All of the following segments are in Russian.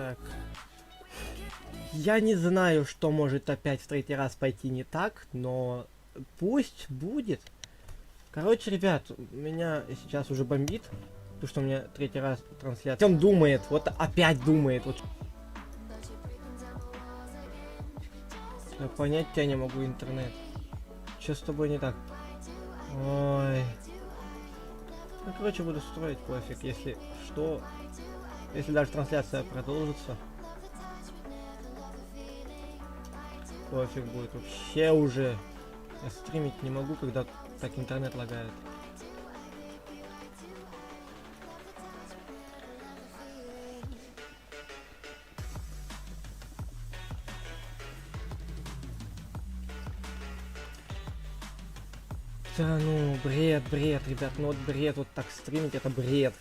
Так. Я не знаю, что может опять в третий раз пойти не так, но пусть будет. Короче, ребят, меня сейчас уже бомбит, потому что у меня третий раз трансляция. Он думает, вот опять думает. Вот. Я понять тебя не могу, интернет. Что с тобой не так? Ой. Ну, короче, буду строить, пофиг, если что. Если даже трансляция продолжится. Пофиг будет вообще уже. Я стримить не могу, когда так интернет лагает. Да ну, бред, ребят, ну вот бред, вот так стримить, это бред.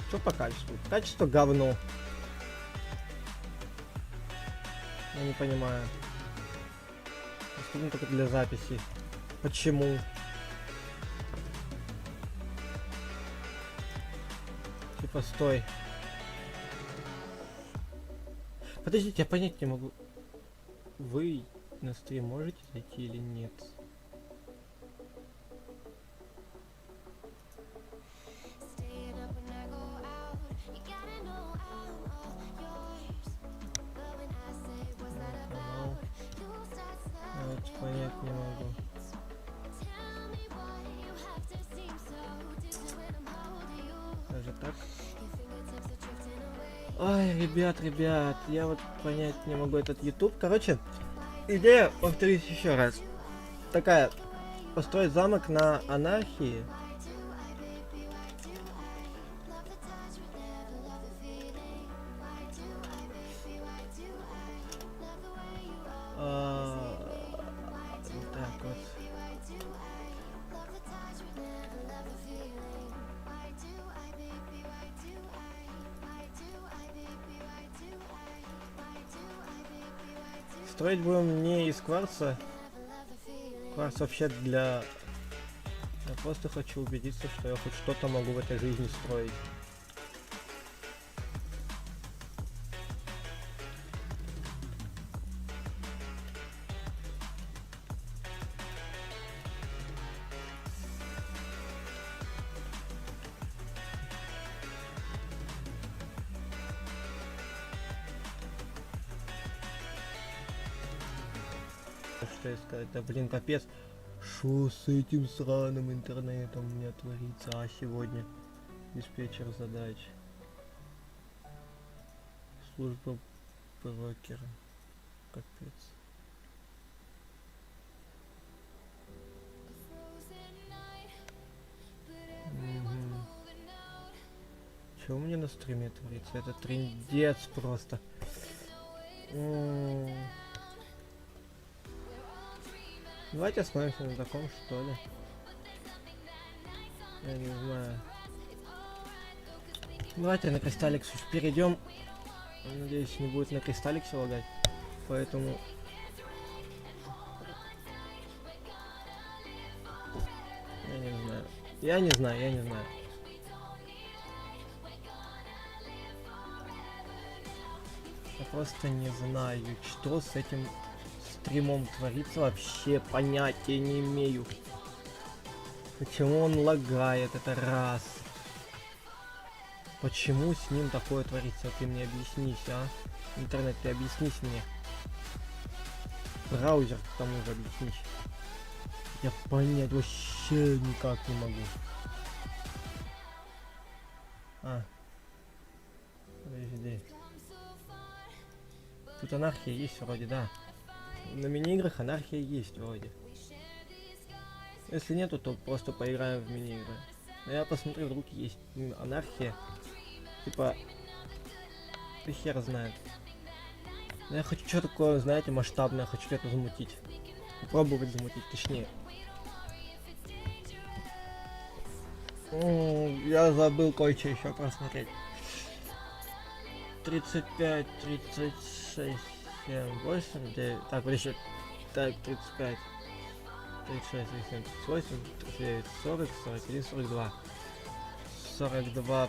Что по качеству? Качество говно. Я не понимаю. Доступно только для записи. Почему? Типа, стой. Подождите, я понять не могу. Вы на стрим можете зайти или нет? Вот понять не могу. Даже так? Ой, ребят, я вот понять не могу этот YouTube. Короче, идея, повторюсь еще раз. Такая, построить замок на анархии. Так вот. Строить будем не из кварца. Кварц вообще для... Я просто хочу убедиться, что я хоть что-то могу в этой жизни строить. Что я сказать? Да блин, капец. Шо с этим сраным интернетом у меня творится? А сегодня диспетчер задач. Служба брокера. Капец. Что у меня на стриме творится? Это трындец просто. Давайте остановимся на таком, что ли. Я не знаю. Давайте на Кристалликс уж перейдем. Надеюсь, не будет на Кристалликсе лагать. Поэтому... Я не знаю. Я не знаю. Я просто не знаю, что с этим стримом творится, вообще понятия не имею. Почему он лагает, это раз. Почему с ним такое творится? Ты мне объяснись, а? Интернет, ты объяснись мне. Браузер, к тому же, объяснись. Я понять вообще никак не могу. Подожди. Тут анархия есть вроде, да. На мини-играх анархия есть вроде. Если нету, то просто поиграем в мини-игры. Но я посмотрю, вдруг есть анархия. Типа, ты хер знает. Но я хочу что такое, знаете, масштабное, хочу что-то замутить. Попробовать замутить, точнее. Я забыл кое-что еще просмотреть. 35, 36, 7, 8, 9. Так, подожди. Так, 35. 36, 37, 38, 39, 40, 41, 42. 42.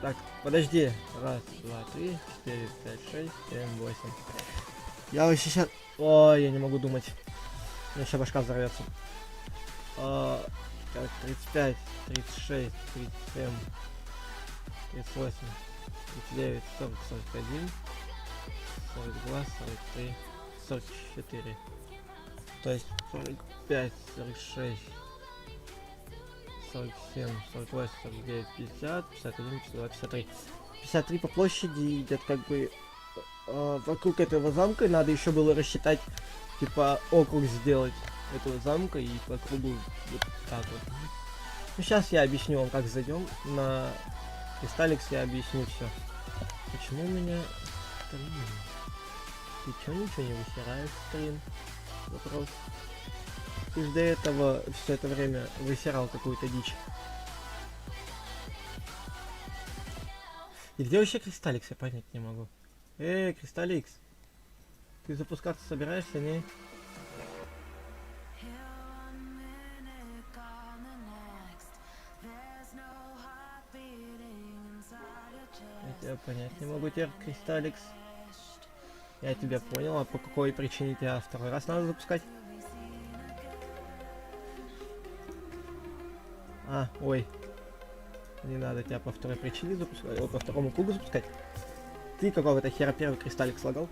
Так, подожди. Раз, два, три, 4, 5, 6, 7, 8. Я вообще сейчас... Ой, я не могу думать. У меня сейчас башка взорвется. Так, 35, 36, 37, 38, 39, 40, 41, 42, 43, 44. То есть 45, 46, 47, 48, 49, 50, 51, 52, 53. 53 по площади идет как бы вокруг этого замка. Надо еще было рассчитать, типа, округ сделать этого замка и по кругу вот так вот. Ну, сейчас я объясню вам, как зайдем на Кристалликс, я объясню все. Почему у меня стрим? Ты чё ничего не высираешь, стрим? Вопрос. Ты же до этого все это время высирал какую-то дичь. И где вообще Кристалликс, я понять не могу. Кристалликс, ты запускаться собираешься, не? Я тебя понять не могу теперь, Кристалликс. Я тебя понял, а по какой причине тебя второй раз надо запускать? Ой. Не надо тебя по второй причине запускать, по второму кругу запускать. Ты какого-то хера первый Кристаллик слагал?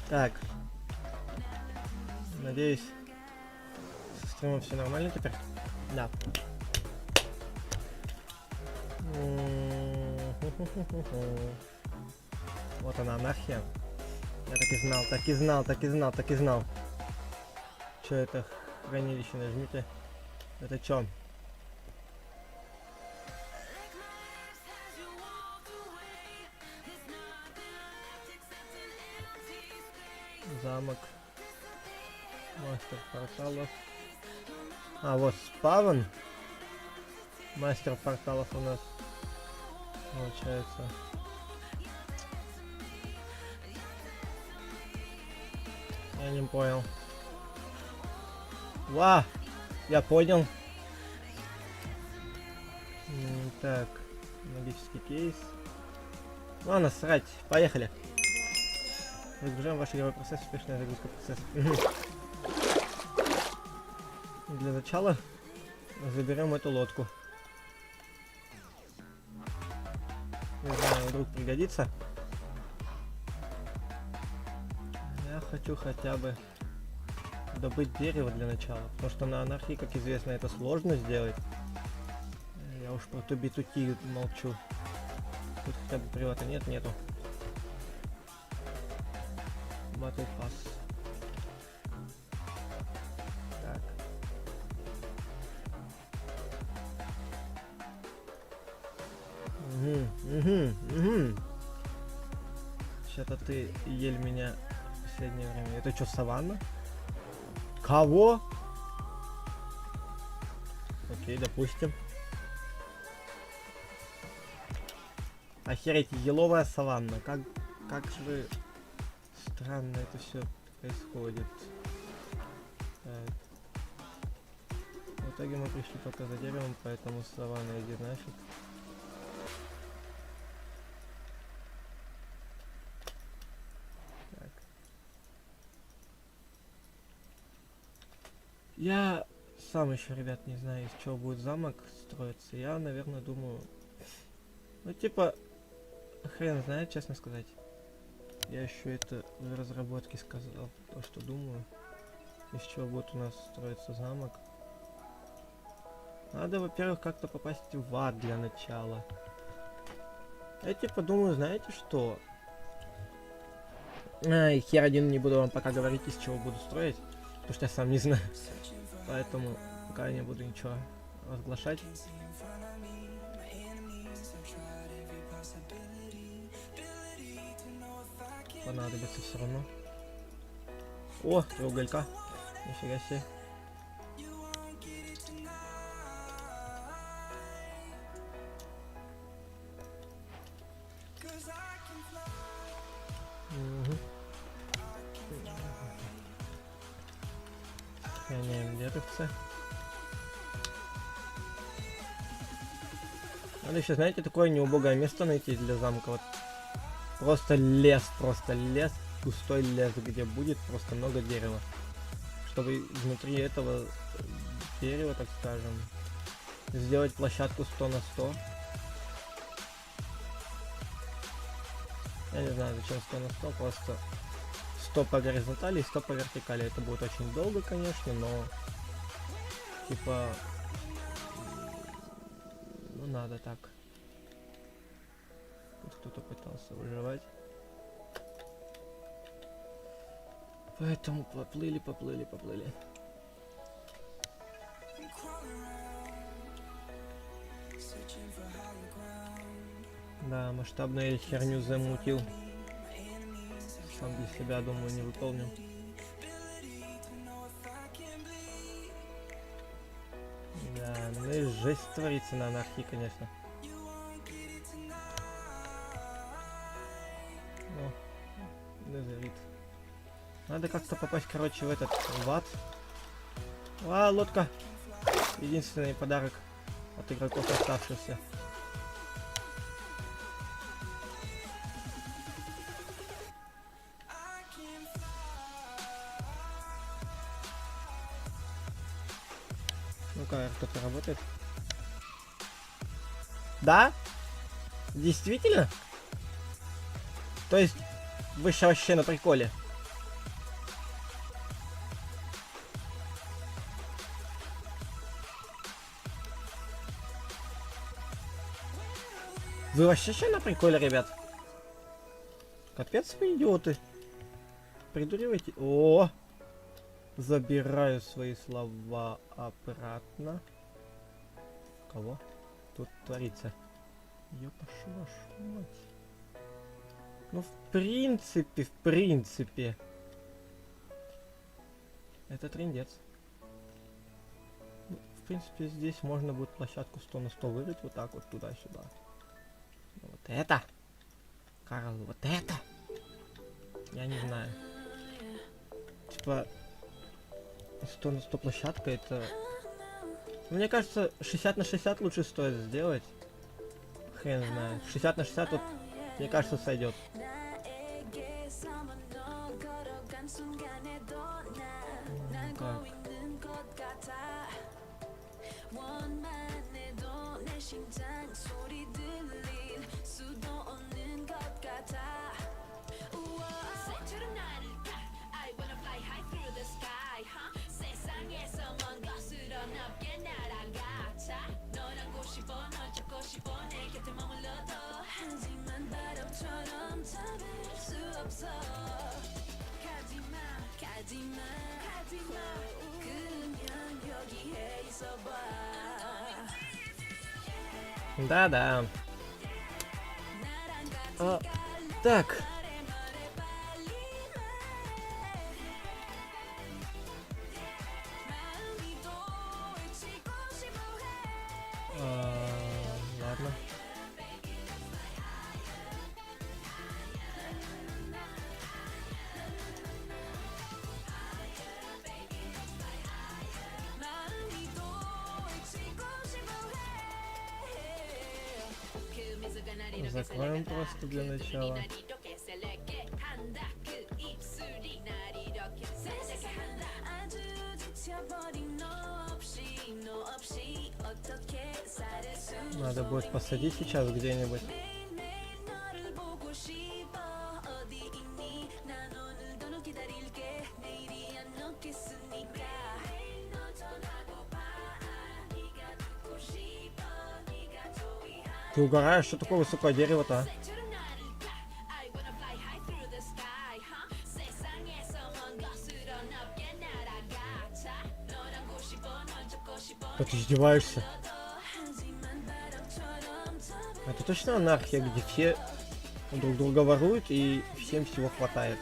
Так. Надеюсь, со стримом все нормально теперь? Да. Вот она, анархия. Я так и знал, так и знал, так и знал, так и знал. Че это? Хранилище нажмите. Это чё? Замок. Мастер порталов. Вот спавн. Мастер порталов у нас получается. Я не понял. Я понял. Так, магический кейс. Ладно, срать, поехали. Разгружаем ваш игровой процесс, успешная загрузка процесса. Для начала заберем эту лодку. Не знаю, вдруг пригодится. Я хочу хотя бы добыть дерево для начала, потому что на анархии, как известно, это сложно сделать. Я уж про тубитуки молчу. Тут хотя бы привата нету. Battle Pass. Так. Что-то ты ель меня в последнее время. Это что, саванна? Кого? Окей, допустим. Охереть, еловая саванна. Как же странно это все происходит. Так. В итоге мы пришли только за деревом, поэтому саванна иди нафиг. Так. Я сам еще, ребят, не знаю, из чего будет замок строиться. Я, наверное, думаю... Ну, типа, хрен знает, честно сказать. Я еще это в разработке сказал, то, что думаю. Из чего будет у нас строиться замок. Надо, во-первых, как-то попасть в ад для начала. Я типа думаю, знаете что? Ай, хер один не буду вам пока говорить, из чего буду строить, потому что я сам не знаю. Поэтому пока я не буду ничего разглашать. Понадобится все равно. О, 3 уголька. Нифига себе. Сохраняем деревце. Надо еще, знаете, такое неубогое место найти для замка. Вот просто лес, густой лес, где будет просто много дерева. Чтобы внутри этого дерева, так скажем, сделать площадку 100 на 100. Я не знаю, зачем 100 на 100, просто 100 по горизонтали и 100 по вертикали. Это будет очень долго, конечно, но типа, ну надо так. Тут кто-то пытался выживать. Поэтому поплыли. Да, масштабную херню замутил. Сам для себя, думаю, не выполнил. Да, ну и жесть творится на анархии, конечно. О, дозорит. Надо как-то попасть, короче, в этот, в ад. А, лодка! Единственный подарок от игроков оставшихся. Ну-ка, кто-то работает? Да? Действительно? То есть вы же вообще на приколе? Вы вообще на приколе, ребят? Капец вы идиоты. Придуривайте. О! Забираю свои слова обратно. Кого? Тут творится. Я пошел вашу мать. Ну, в принципе. Это трындец. Ну, в принципе, здесь можно будет площадку 100 на 100 вырыть вот так вот туда-сюда. Вот это? Карл, вот это? Я не знаю. Типа 100 на 100 площадка это... Мне кажется, 60 на 60 лучше стоит сделать. Хрен знает. 60 на 60 вот, мне кажется, сойдет. Так. Да-да. Так. Ладно. Закроем просто для начала. Надо будет посадить сейчас где-нибудь. Ты угораешь, что такое высокое дерево-то? Да ты издеваешься? Это точно анархия, где все друг друга воруют и всем всего хватает?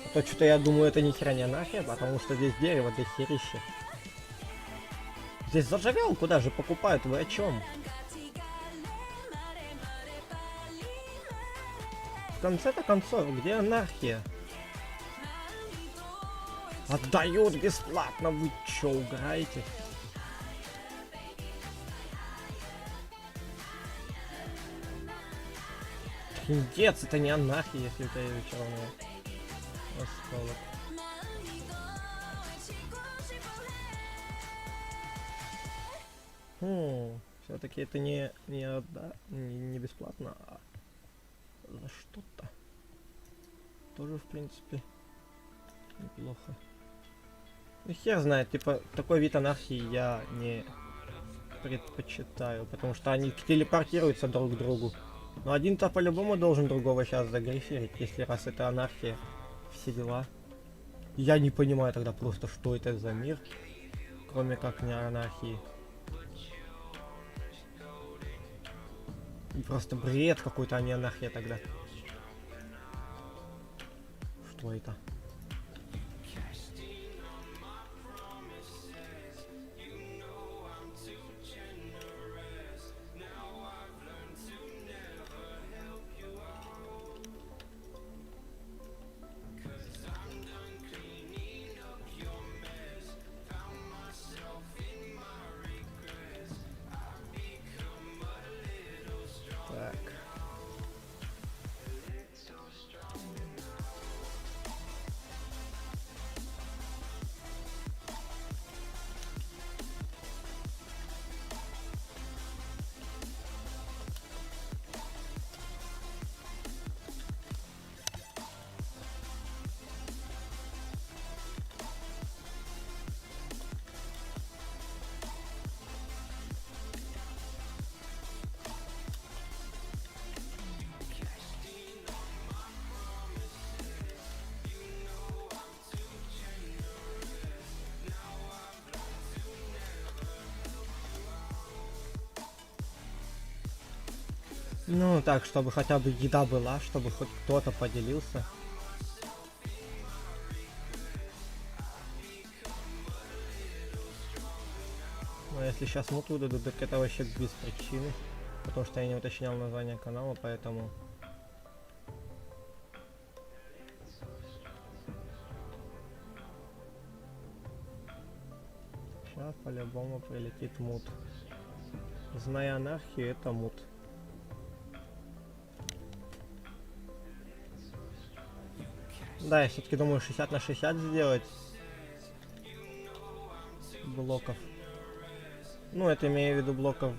А то что-то я думаю, это ни хера не анархия, потому что здесь дерево для херища. Здесь зажигалку даже покупают, вы о чем? В конце-то концов, где анархия? Отдают бесплатно, вы чё, угораете? Пиздец, это не анархия, если это черный осколок. Все-таки это не бесплатно, а за что-то. Тоже, в принципе, неплохо. Ну хер знает, типа, такой вид анархии я не предпочитаю, потому что они телепортируются друг к другу. Но один-то по-любому должен другого сейчас загриферить, если раз это анархия, все дела. Я не понимаю тогда просто, что это за мир, кроме как не анархии. И просто бред какой-то, а не анархия тогда. Что это? Так. Ну так, чтобы хотя бы еда была, чтобы хоть кто-то поделился. Но если сейчас муту дадут, так это вообще без причины. Потому что я не уточнял название канала, поэтому... Сейчас по-любому прилетит мут. Зная анархию, это мут. Да, я все-таки думаю 60 на 60 сделать блоков. Ну, это имею в виду блоков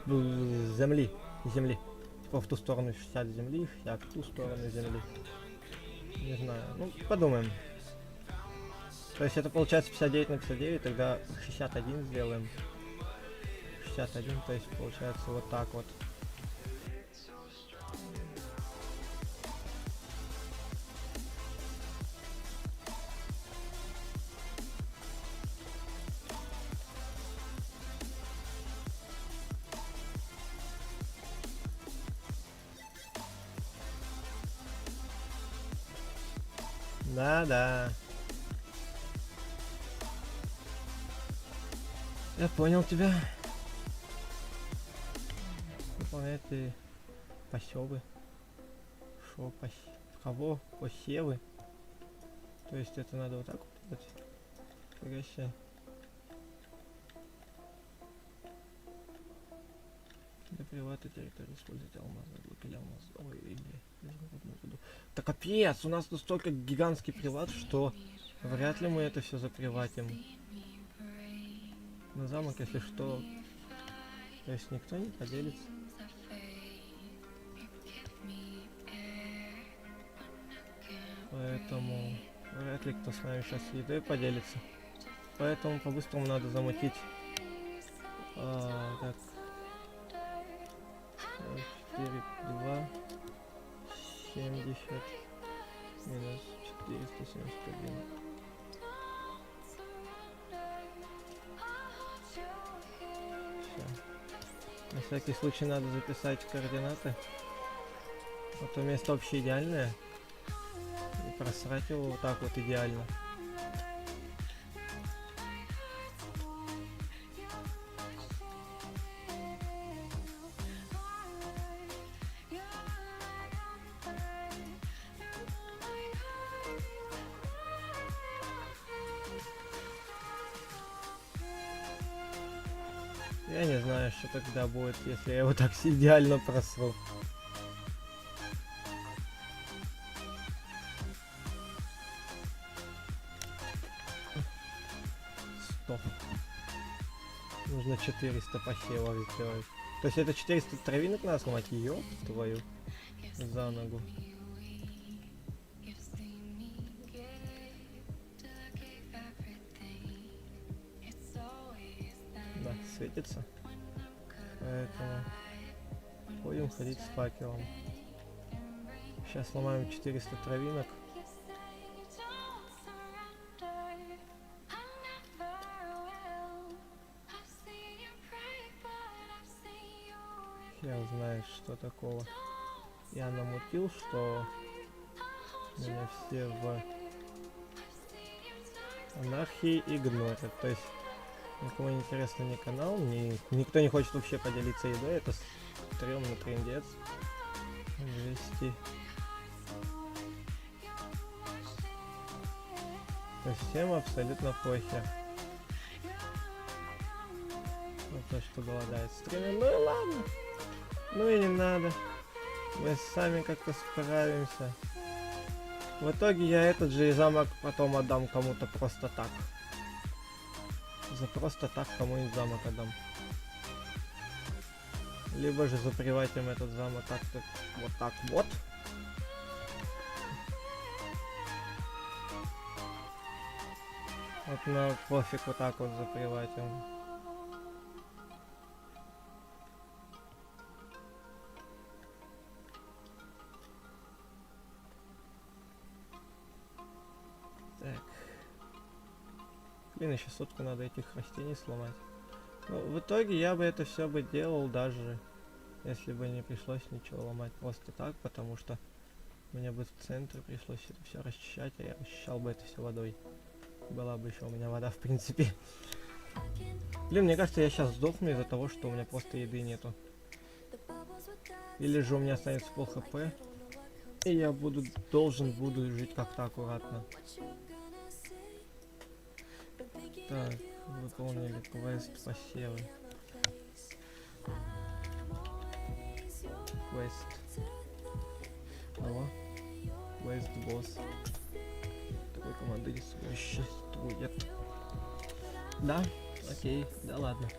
земли. Типа в ту сторону 60 земли, 60 в ту сторону земли. Не знаю. Ну, подумаем. То есть это получается 59 на 59, тогда 61 сделаем. 61, то есть получается вот так вот. Да-да. Я понял тебя. Выполняет ты посевы. Шо, кого? Посевы? То есть это надо вот так вот делать? Фига. Для приватной территории использовать алмазы, блоки алмаз. Ой, или... Да капец, у нас тут столько гигантский приват, что вряд ли мы это все заприватим. На замок, если что, то есть никто не поделится. Поэтому вряд ли кто с нами сейчас едой поделится. Поэтому по-быстрому надо замутить. Так. 4, 2, 70, минус 471. всякий случай надо записать координаты. А то место вообще идеальное. И просрать его вот так вот идеально. Я не знаю, что тогда будет, если я его так идеально просру. Стоп. Нужно 400 посевов сделать. То есть это 400 травинок надо сломать? Ёб твою за ногу. Да, светится. Поэтому будем ходить с факелом. Сейчас сломаем 400 травинок. Я знаю, что такого. Я намутил, что меня все в анархии игнорят. То есть никому не интересно ни канал, никто не хочет вообще поделиться едой. Это стрёмный трындец. 200. То есть всем абсолютно похер. Вот то, что голодает стример. Ну и ладно. Ну и не надо. Мы сами как-то справимся. В итоге я этот же замок потом отдам кому-то просто так. За просто так кому-нибудь замок отдам. Либо же заприватим этот замок как-то вот так вот. Вот на пофиг вот так вот заприватим. Так. Блин, еще сутку надо этих растений сломать. Ну, в итоге я бы это все бы делал даже, если бы не пришлось ничего ломать просто так, потому что мне бы в центре пришлось это все расчищать, а я расчищал бы это все водой. Была бы еще у меня вода, в принципе. Блин, мне кажется, я сейчас сдохну из-за того, что у меня просто еды нету. Или же у меня останется пол хп, и я должен буду жить как-то аккуратно. Так, выполнили квест посевы. Квест. Алло. Квест босс. Такой команды не существует. Да, окей, да ладно.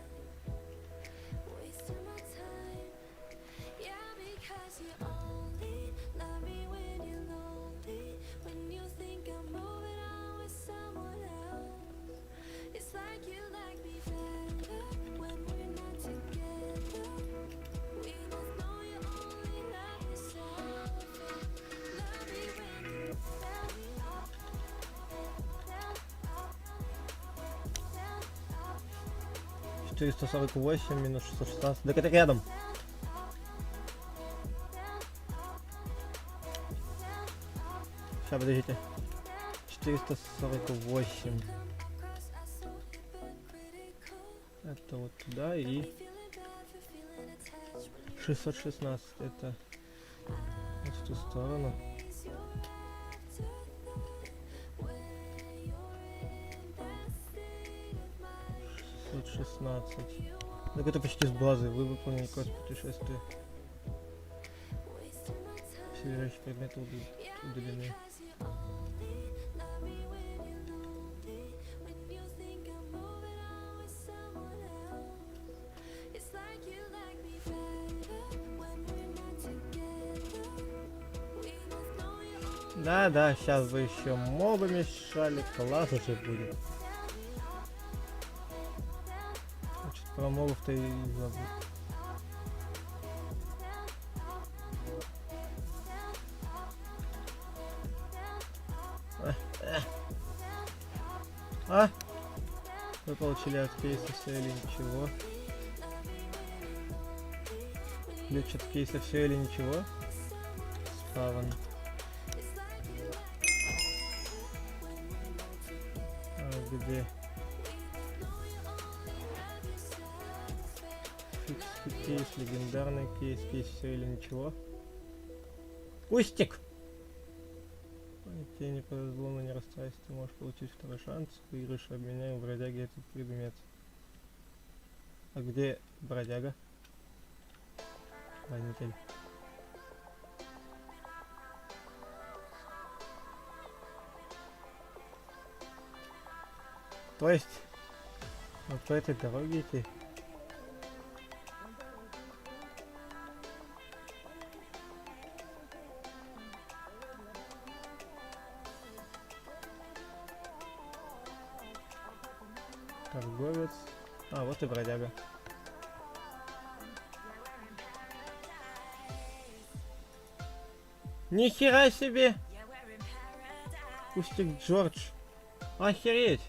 $448 минус 616. Так это рядом. Сейчас, подождите. 448. Это вот туда и 616 это вот в ту сторону. 16. Так это почти с базы. Вы выполнили квест путешествия. Все лежащие предметы удалены. Да, сейчас бы еще мобы мешали. Класс уже будет. Про мобов-то и забыл. Вы получили от кейса все или ничего? Ключ от кейса все или ничего. Спавн. А где? Фикс кейс, легендарный кейс, кейс все или ничего. Кустик! Тебе не повезло, но не расстраивайся, ты можешь получить второй шанс. Выигрыш, обменяй у бродяги этот предмет. А где бродяга? Хранитель. То есть, вот по этой дороге идти? Торговец. А, вот и бродяга. Нихера себе! Кустик Джордж. Охереть!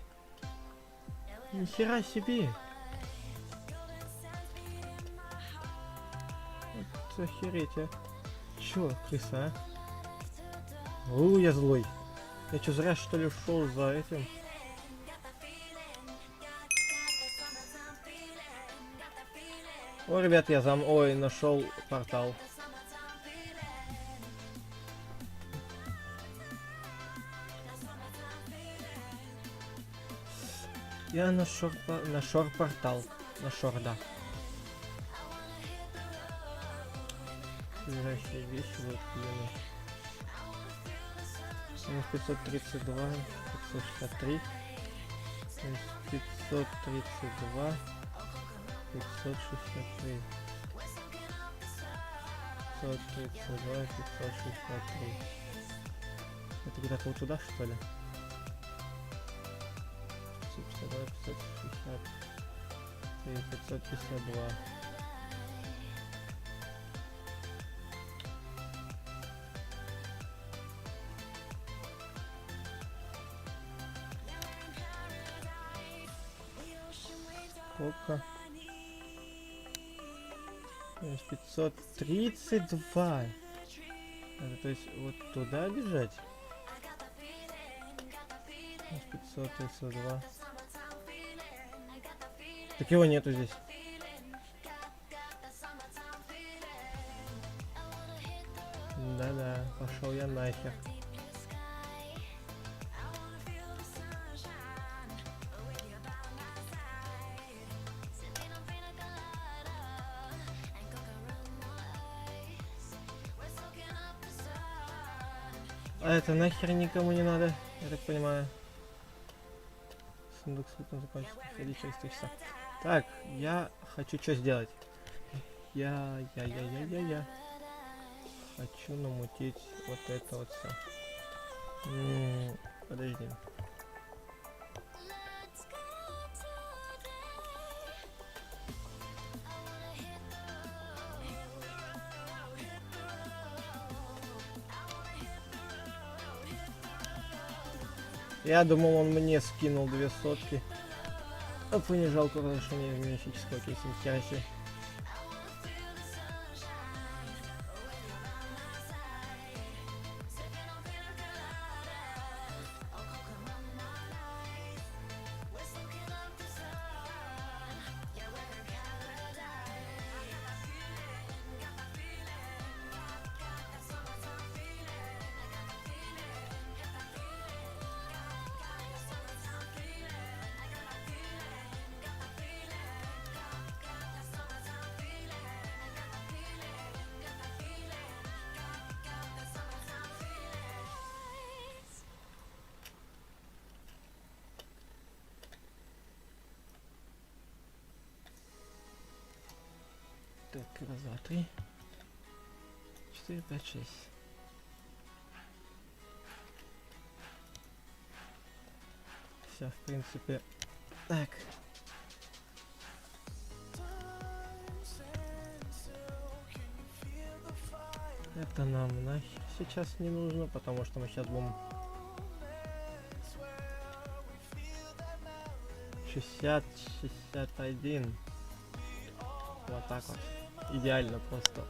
Нихера себе! Вот охереть, а. Чё, крыса, а? Я злой. Я чё, зря что ли шел за этим? О, ребят, я Ой, нашел портал. Я нашел портал. Нашел, да. Лежащие вещи вот блин. 532, 563, 532, 563, 532, 563. Это где-то вот туда, что ли? 552, 560 и 552. Сколько? 532. Это, то есть вот туда бежать? 532. Так его нету здесь. Да-да, пошел я нахер. А это нахер никому не надо, я так понимаю. Сундук с лутом закончится, приходи через 3 часа. Так, я хочу что сделать? Я хочу намутить вот это вот все. Подожди. Я думал, он мне скинул 2 сотки. А не жалко разрешение мифического кейса Хераси. Так, раз, два, три, 4, 5, 6. Все, в принципе. Так. Это нам нахер сейчас не нужно, потому что мы сейчас будем 60, 61. Вот так вот. идеально просто.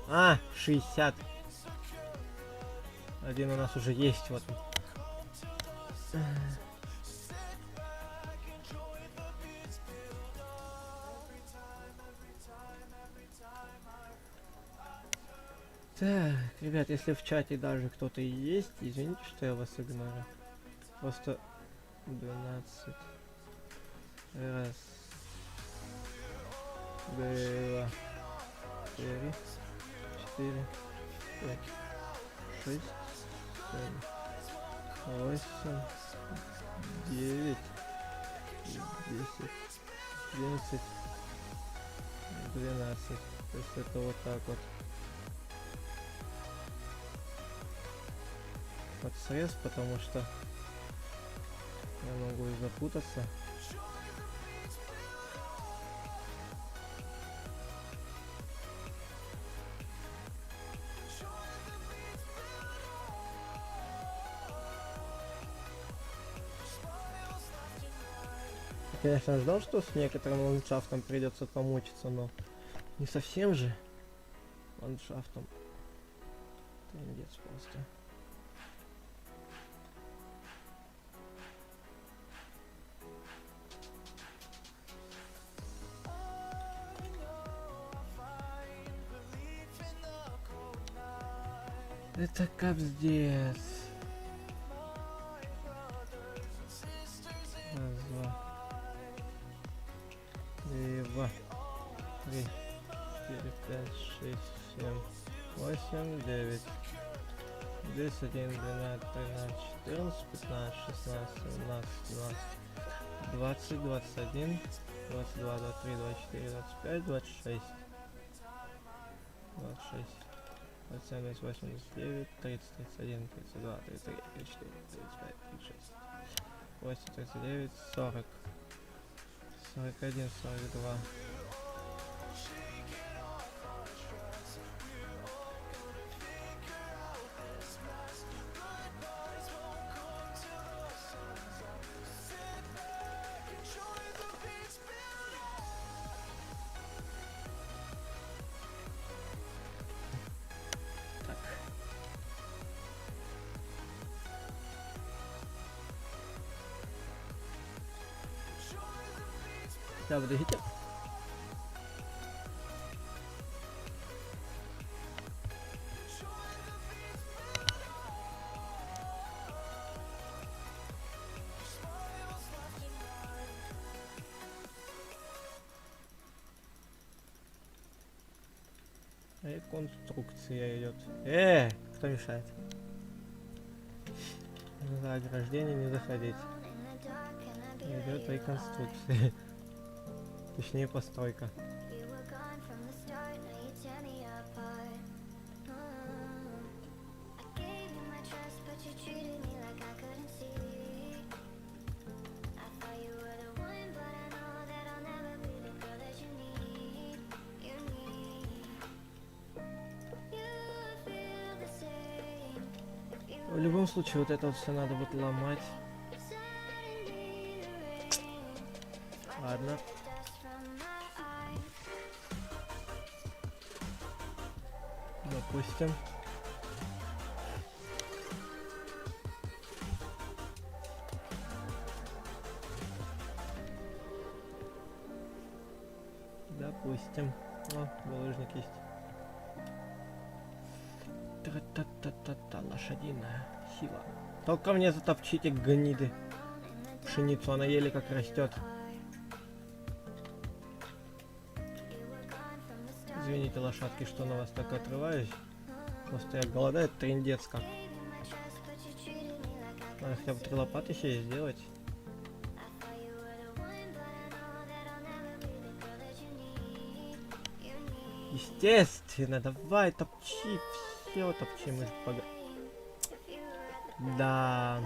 А, 60. Один у нас уже есть, вот он. Так, ребят, если в чате даже кто-то и есть, извините, что я вас игнорю. Просто 12. Раз. Два. Три. 4. 5. 6. 7. 8. 9. 10. 11. 12. То есть это вот так вот. Под срез, потому что я могу и запутаться. Я, конечно, ждал, что с некоторым ландшафтом придется помучиться, но не совсем же ландшафтом. Трындец просто. Это капздец. Раз, два. Два. 3, 4, 5, 6, 7, 8, 9. 10, 11, 12, 13, 14, 15, 16, 17, 18, 20, 21, 22, 23, 24, 25, 26. 26. 27, 28, 29, 30, 31, 32, 33, 34, 35, 36, 8, 39, 40, 41, 42. Да, подождите. Реконструкция идет. Кто мешает? За ограждение не заходить. Идет реконструкция. Точнее, постройка. В любом случае, вот это вот все надо будет ломать. Ладно. Допустим. Допустим. О, булыжник есть. Тра-та-та-та-та, лошадиная сила. Только мне затопчите, гниды. Пшеницу, она еле как растет. Извините, лошадки, что на вас так отрываюсь. Просто я голодаю, трындец как. Надо хотя бы 3 лопаты себе сделать. Естественно, давай топчи, все топчи, мы же Да.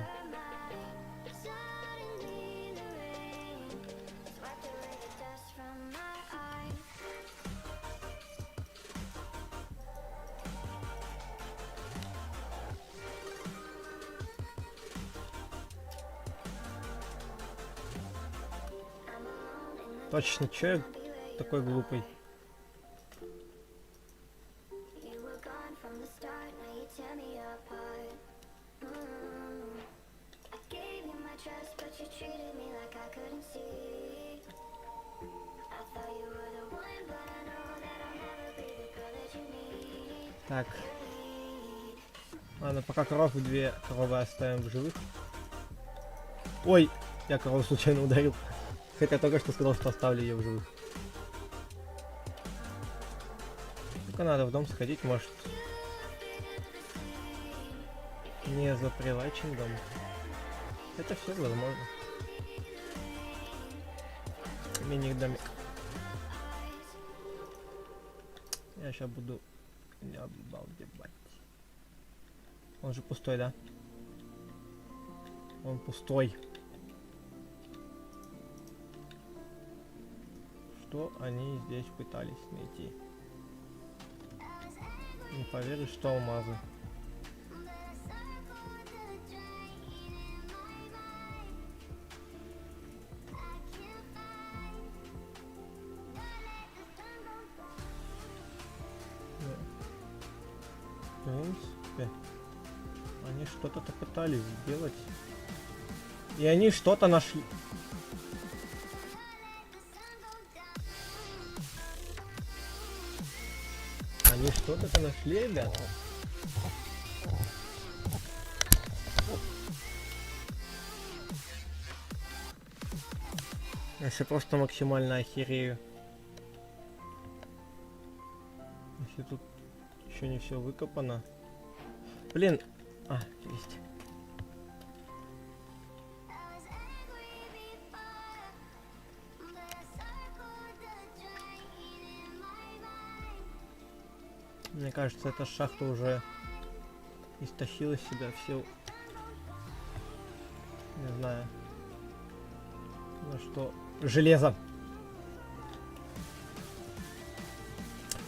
Точно, чё я такой глупый? Так. Ладно, пока две коровы оставим в живых. Ой, я корову случайно ударил. Хотя только что сказал, что оставлю ее в живых. Только надо в дом сходить, может. Не запривачен дом. Хотя все возможно. Мини-домик. Я сейчас буду обалдевать. Он же пустой, да? Он пустой. Что они здесь пытались найти? Не поверишь, что алмазы. В принципе, они что-то пытались сделать. И они что-то нашли. Они что-то нашли, ребята. Если просто максимально охерею. Если тут еще не все выкопано. Блин. А, есть. Мне кажется, эта шахта уже истощила из себя все. Не знаю. Ну что? Железо.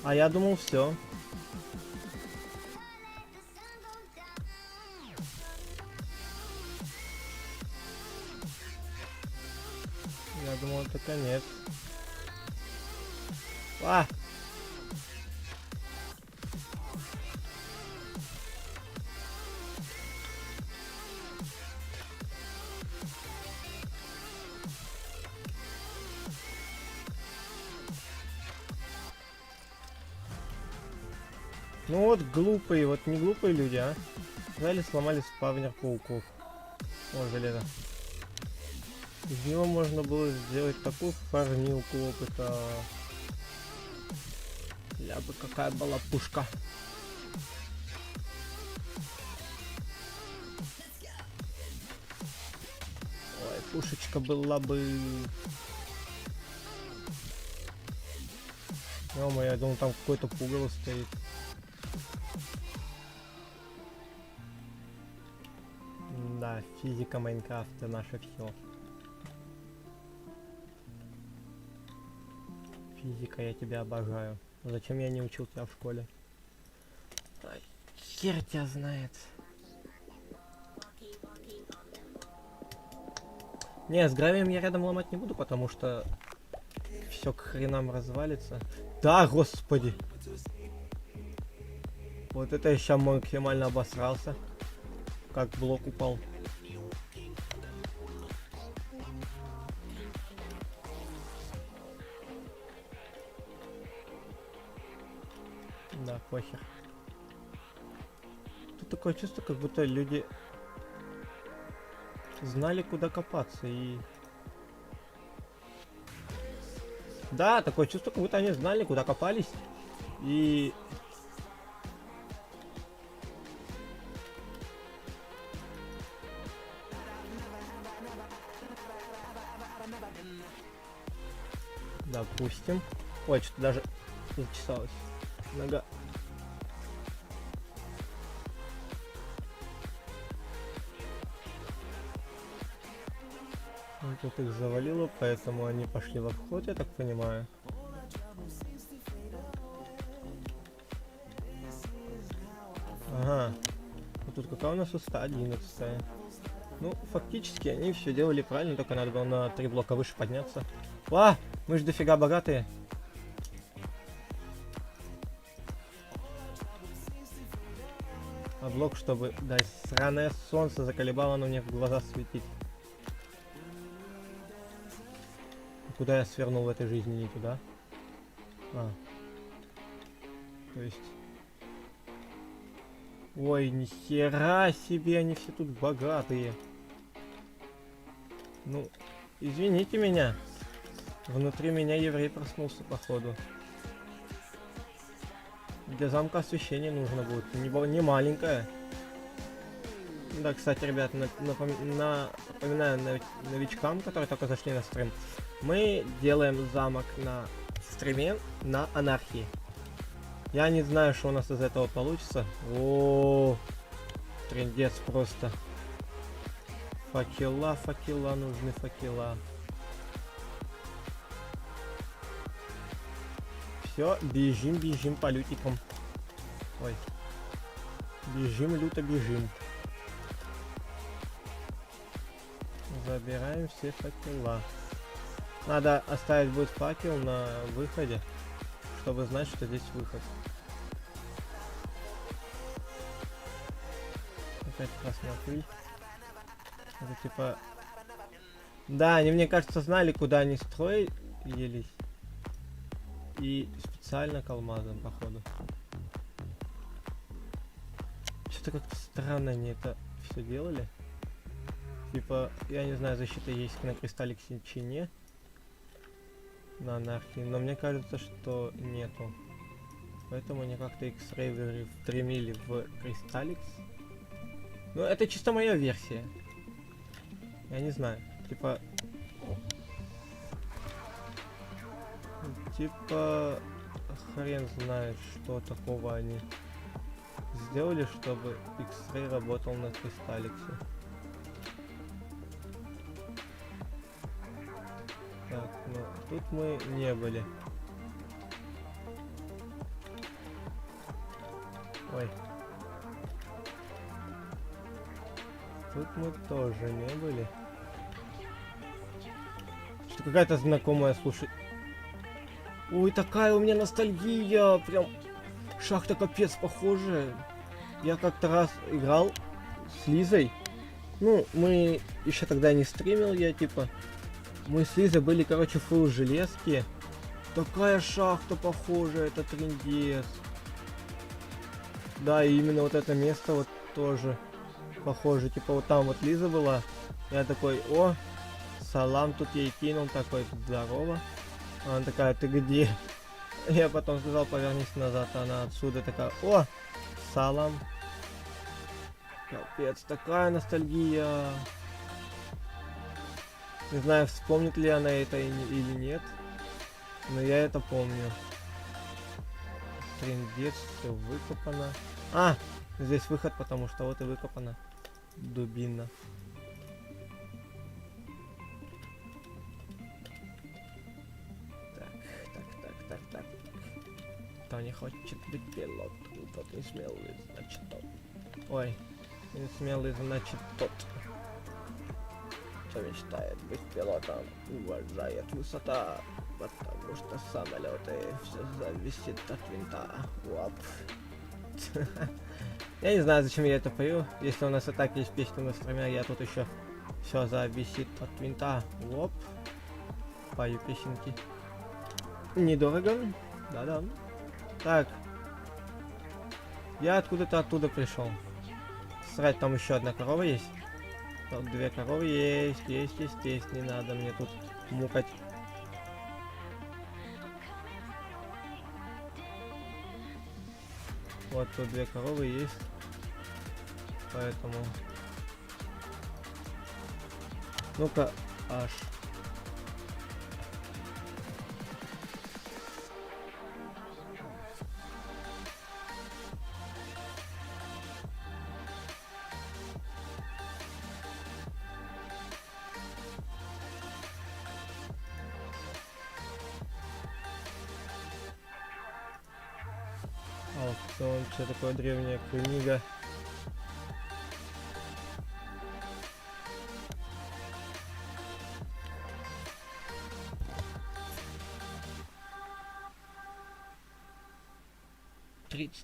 А я думал, все. Я думал, это конец. А! Ну вот глупые, вот не глупые люди, а. Взяли, сломали спавнер пауков. О, железо. Из него можно было сделать такую фармилку опыта. Ля бы какая была пушка. Ой, пушечка была бы. Ё-моё, я думал, там какой-то пугало стоит. Да, физика Майнкрафта наше все. Физика, я тебя обожаю. Зачем я не учил тебя в школе? Ай, хер тебя знает. Не, с гравием я рядом ломать не буду, потому что все к хренам развалится. Да, господи. Вот это я сейчас максимально обосрался. Как блок упал. Да, похер. Тут такое чувство, как будто люди знали, куда копаться, и... Да, такое чувство, как будто они знали, куда копались, и... Допустим. Ой, что-то даже зачесалась нога. Тут их завалило, поэтому они пошли в обход, я так понимаю. Ага. Вот тут какая у нас высота? 11. Ну, фактически они все делали правильно, только надо было на 3 блока выше подняться. А! Мы же дофига богатые. А блок, чтобы... Да, сраное солнце заколебало, оно мне в глаза светить. Куда я свернул в этой жизни? Не туда. А. То есть... Ой, нихера себе, они все тут богатые. Ну, извините меня. Внутри меня еврей проснулся, походу. Для замка освещение нужно будет. Не маленькое. Да, кстати, ребят, напоминаю новичкам, которые только зашли на стрим. Мы делаем замок на стриме на анархии. Я не знаю, что у нас из этого получится. О, трындец просто. Факела, нужны факела. Все, бежим по лютикам. Ой. Бежим, люто бежим. Забираем все факела. Надо оставить будет факел на выходе, чтобы знать, что здесь выход. Опять красная пыль. Это типа... Да, они, мне кажется, знали, куда они строились. И специально к алмазам, походу. Что-то как-то странно они это все делали. Типа, я не знаю, защита есть на кристалле к сечине. На анархии. Но мне кажется, что нету. Поэтому они как-то X-Ray встремили в кристалликс. Ну, это чисто моя версия. Я не знаю. Типа... Хрен знает, что такого они сделали, чтобы X-Ray работал на кристалликсе. Так, ну, тут мы не были. Ой. Тут мы тоже не были. Что какая-то знакомая, слушай. Ой, такая у меня ностальгия. Прям шахта капец похожая. Я как-то раз играл с Лизой. Ну, мы еще тогда не стримил, я типа. Мы с Лизой были, короче, фулл железки. Такая шахта похожая, это трындец. Да, и именно вот это место вот тоже похоже. Типа вот там вот Лиза была. Я такой, о, салам, тут ей кинул, такой, здорово. Она такая, ты где? Я потом сказал, повернись назад. Она отсюда такая, о, салам. Капец, такая ностальгия. Не знаю, вспомнит ли она это или нет. Но я это помню. Трындец, все выкопано. А, здесь выход, потому что вот и выкопано. Дубина. Так. Кто не хочет быть пилотом, тот не смелый, значит тот. Ой, не смелый, значит тот. Кто мечтает быть пилотом, уважает высота, потому что самолеты все зависит от винта. Уап. Я не знаю, зачем я это пою, если у нас и так есть песня на стриме, я тут еще все зависит от винта. Уап. Пою песенки. Недорого. Да-да. Так. Я откуда-то оттуда пришел. Срать, там еще одна корова есть. Тут две коровы есть. Не надо мне тут мукать. Вот тут две коровы есть. Поэтому... Ну-ка, аж. Аукцион, что такое древняя книга.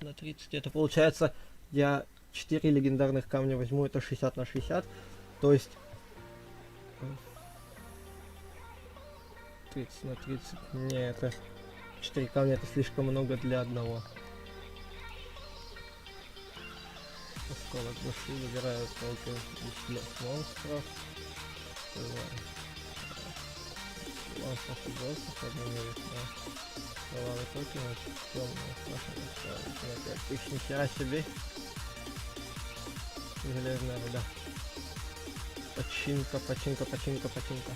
На 30, это получается, я 4 легендарных камня возьму, это 60 на 60. То есть 30 на 30. Не, это 4 камня, это слишком много для одного. Осколок души, выбираю токен из монстров. Монстров и боссов, обмениваюсь на лавы токены, темные, страшные, на 5000, нихера себе. Железная руда. Починка, починка, починка, починка.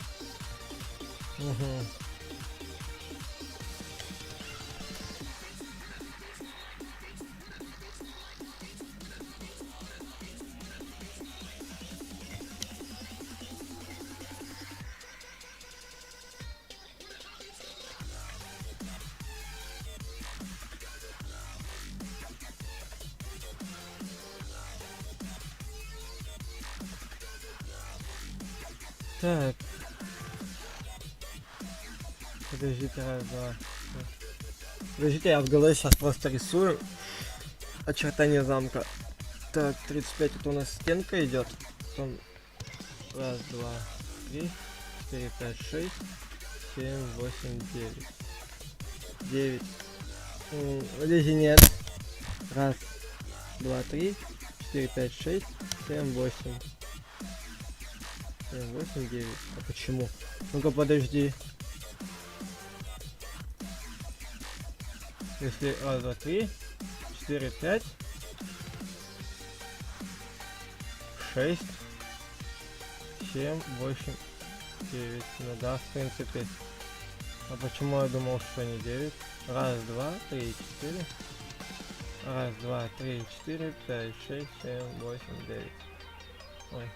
Угу. Так. Подождите, раз, два. Подождите, я в голове сейчас просто рисую очертания замка. Так, 35 это у нас стенка идет. Потом раз, два, три, 4, 5, 6, 7, 8, 9. 9. Подожди, нет. Раз, два, три, 4, 5, 6, 7, 8. 8, 9. А почему? Ну-ка, подожди. Если раз, два, три, 4, 5, 6, 7, 8, 9. Ну да, в принципе. А почему я думал, что не 9? Раз, два, три, 4. Раз, два, три, 4, 5, 6, 7, 8, 9. Ой.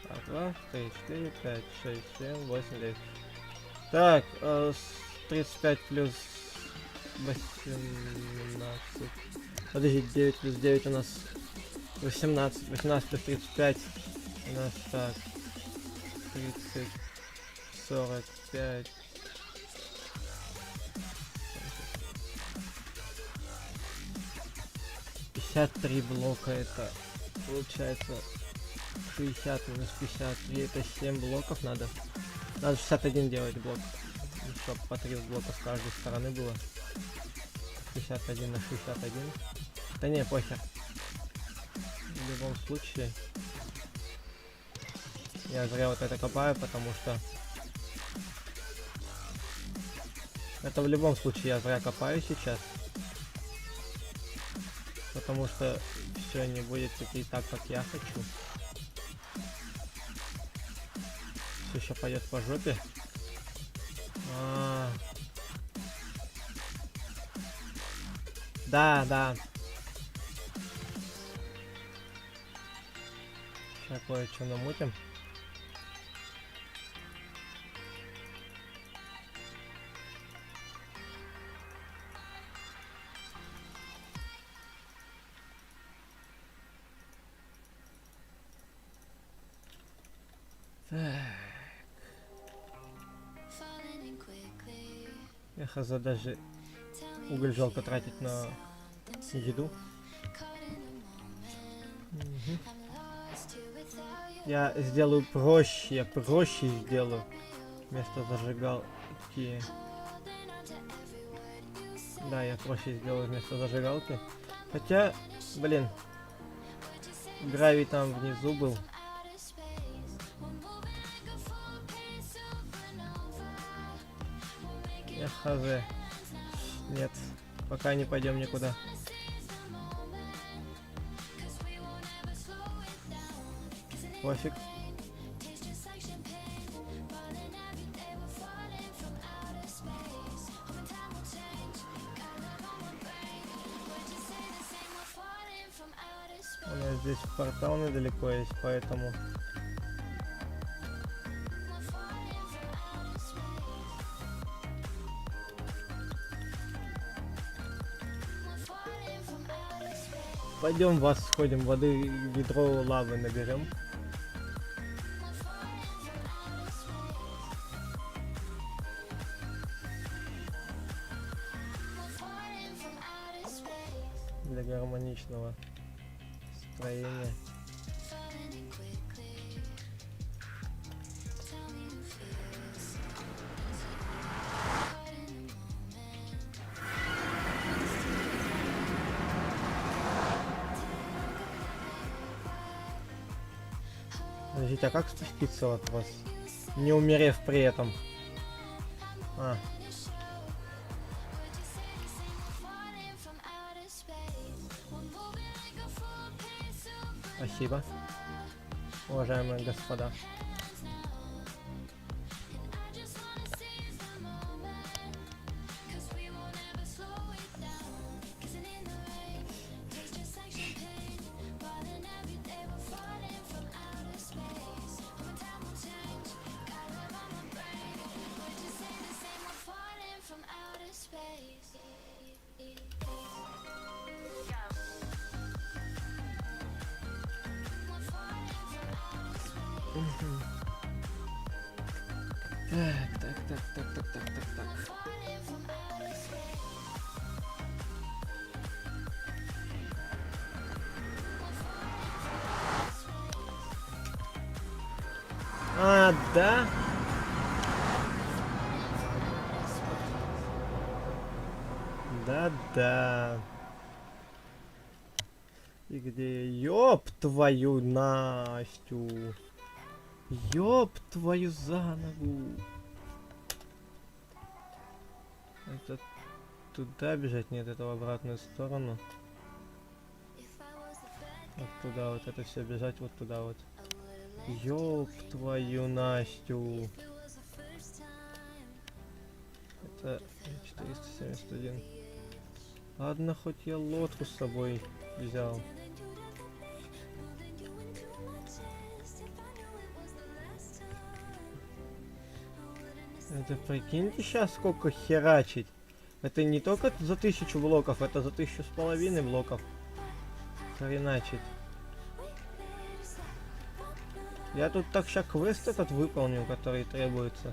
Раз, два, три, 4, 5, 6, 7, 8, 9. Так, 35 плюс 18. Подожди, 9 плюс 9 у нас 18. 18 плюс 35 у нас так. 30, 45. 53 блока, это получается 60 минус 53, это 7 блоков надо. Надо 61 делать блок, чтобы по 3 блока с каждой стороны было. 61 на 61. Да не, похер. В любом случае я зря вот это копаю, потому что это в любом случае я зря копаю сейчас. Потому что все не будет идти так, как я хочу. Все еще пойдет по жопе. Да, да. Сейчас кое-что намутим. Эх, даже уголь жалко тратить на еду. Угу. Я сделаю проще, я проще сделаю вместо зажигалки. Да, я проще сделаю вместо зажигалки. Хотя, блин, гравий там внизу был. Хз. Нет, пока не пойдем никуда. Пофиг. У нас здесь портал недалеко есть, поэтому... Пойдем вас сходим, воды, ведро лавы наберем. Для гармоничного настроение. Подождите, а как спуститься вопрос? Не умерев при этом. А. Спасибо, уважаемые господа. Так. А, да? Да-да. И где? Ёб твою Настю. Ёб твою за ногу. Это туда бежать? Нет, это в обратную сторону. Вот туда вот это все бежать, вот туда вот. Ёб твою Настю. Это 471. Ладно, хоть я лодку с собой взял. Это прикиньте сейчас сколько херачить. Это не только за 1000 блоков, это за 1500 блоков. Хреначить. Я тут так сейчас квест этот выполнил, который требуется.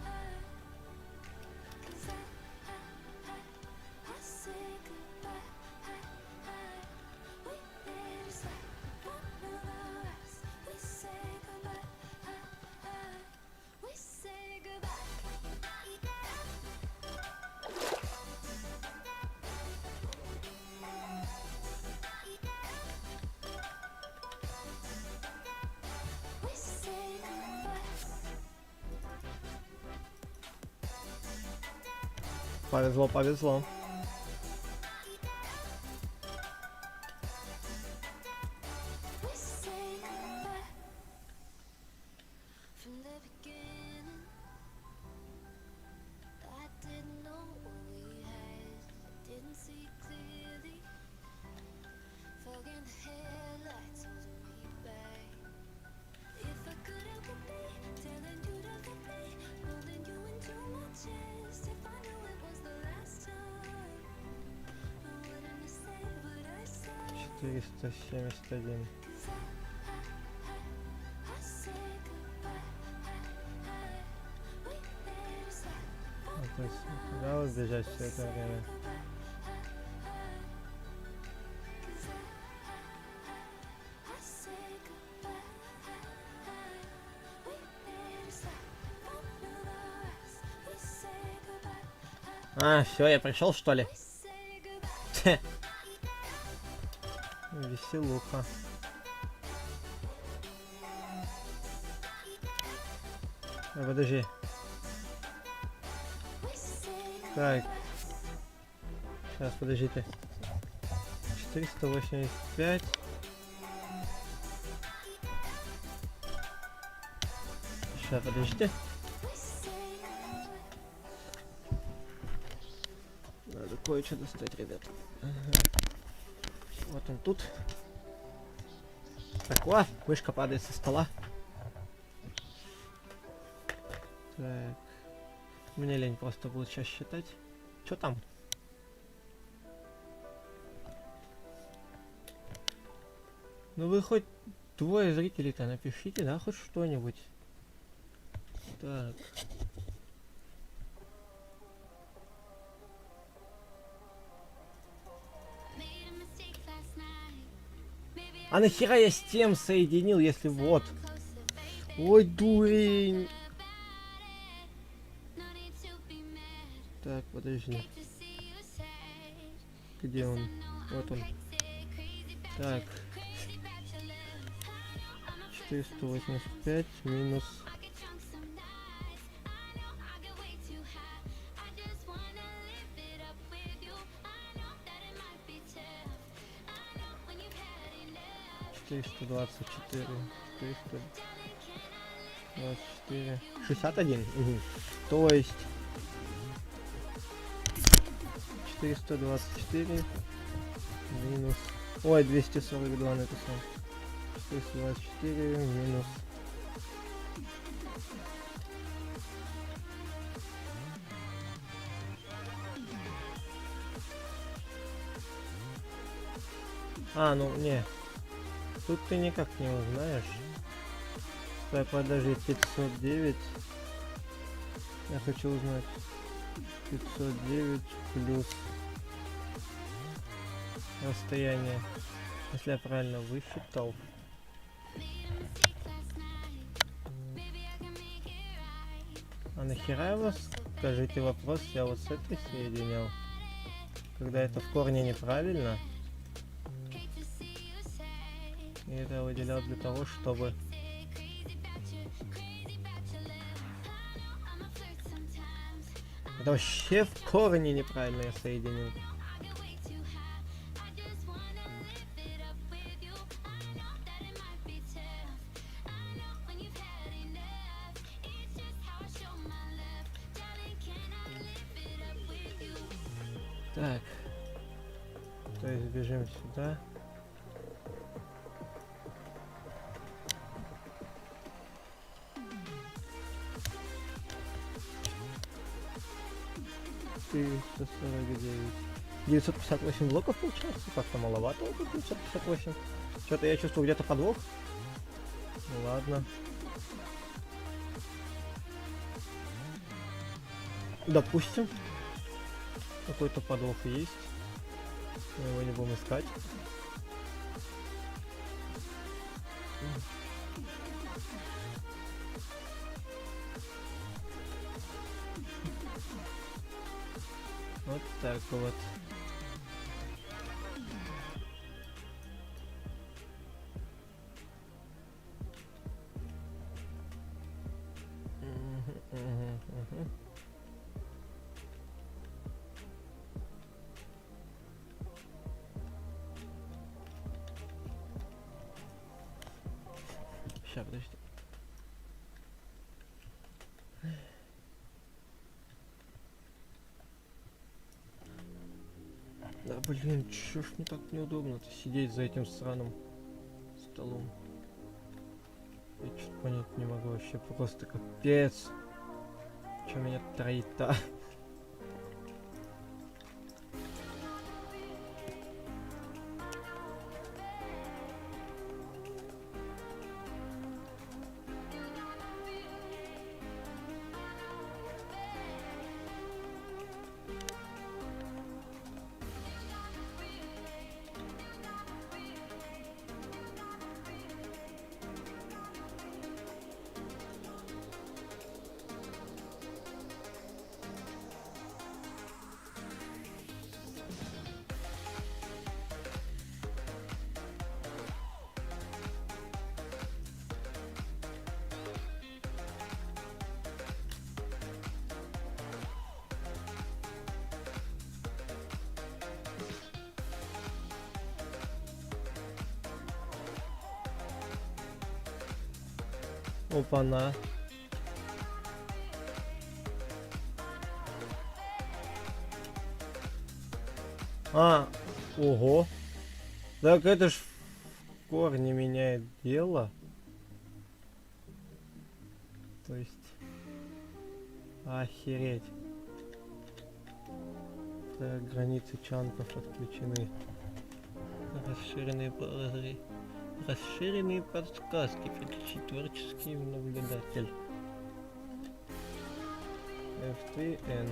Повезло, повезло. Триста семьдесят один. То есть куда вот бежать все это время? А, все, я пришел, что ли? Веселуха. Подожди. Так. Сейчас, подождите. 485. Сейчас, подождите. Надо кое-что достать, ребята. Ага. Вот он тут. Так, о, вышка падает со стола. Так. Мне лень просто будет сейчас считать. Что там? Ну вы хоть двое зрителей-то напишите, да, хоть что-нибудь. Так. Maybe А нахера я с тем соединил, если вот? Ой, дурень. Так, подожди. Где он? Вот он. Так. 485 минус... Четыреста двадцать четыре. 424. 61. Угу. То есть 424 минус... Ой, 242 написал. 424 минус... А, ну не. Тут ты никак не узнаешь. Так, подожди, 509. Я хочу узнать. 509 плюс расстояние. Если я правильно высчитал. А нахера его, скажите вопрос, я вот с этой соединял? Когда это в корне неправильно. И это я выделял для того, чтобы... Это вообще в корне неправильно я соединил. Так. То есть бежим сюда. Триста 958 блоков получается, как-то маловато, вот 958. Что-то я чувствую где-то подвох. Ну ладно. Допустим, какой-то подвох есть. Мы его не будем искать. Вот так вот. Сейчас, подожди. Да блин, чё ж мне так неудобно-то сидеть за этим сраным столом. Я что-то понять не могу вообще, просто капец. Чё меня троит-то? Опа-на. А, ого. Так это ж в корне меняет дело. То есть... Охереть. Так, границы чанков отключены. Расширенные положения. Расширенные подсказки. Включи творческий наблюдатель. F3N.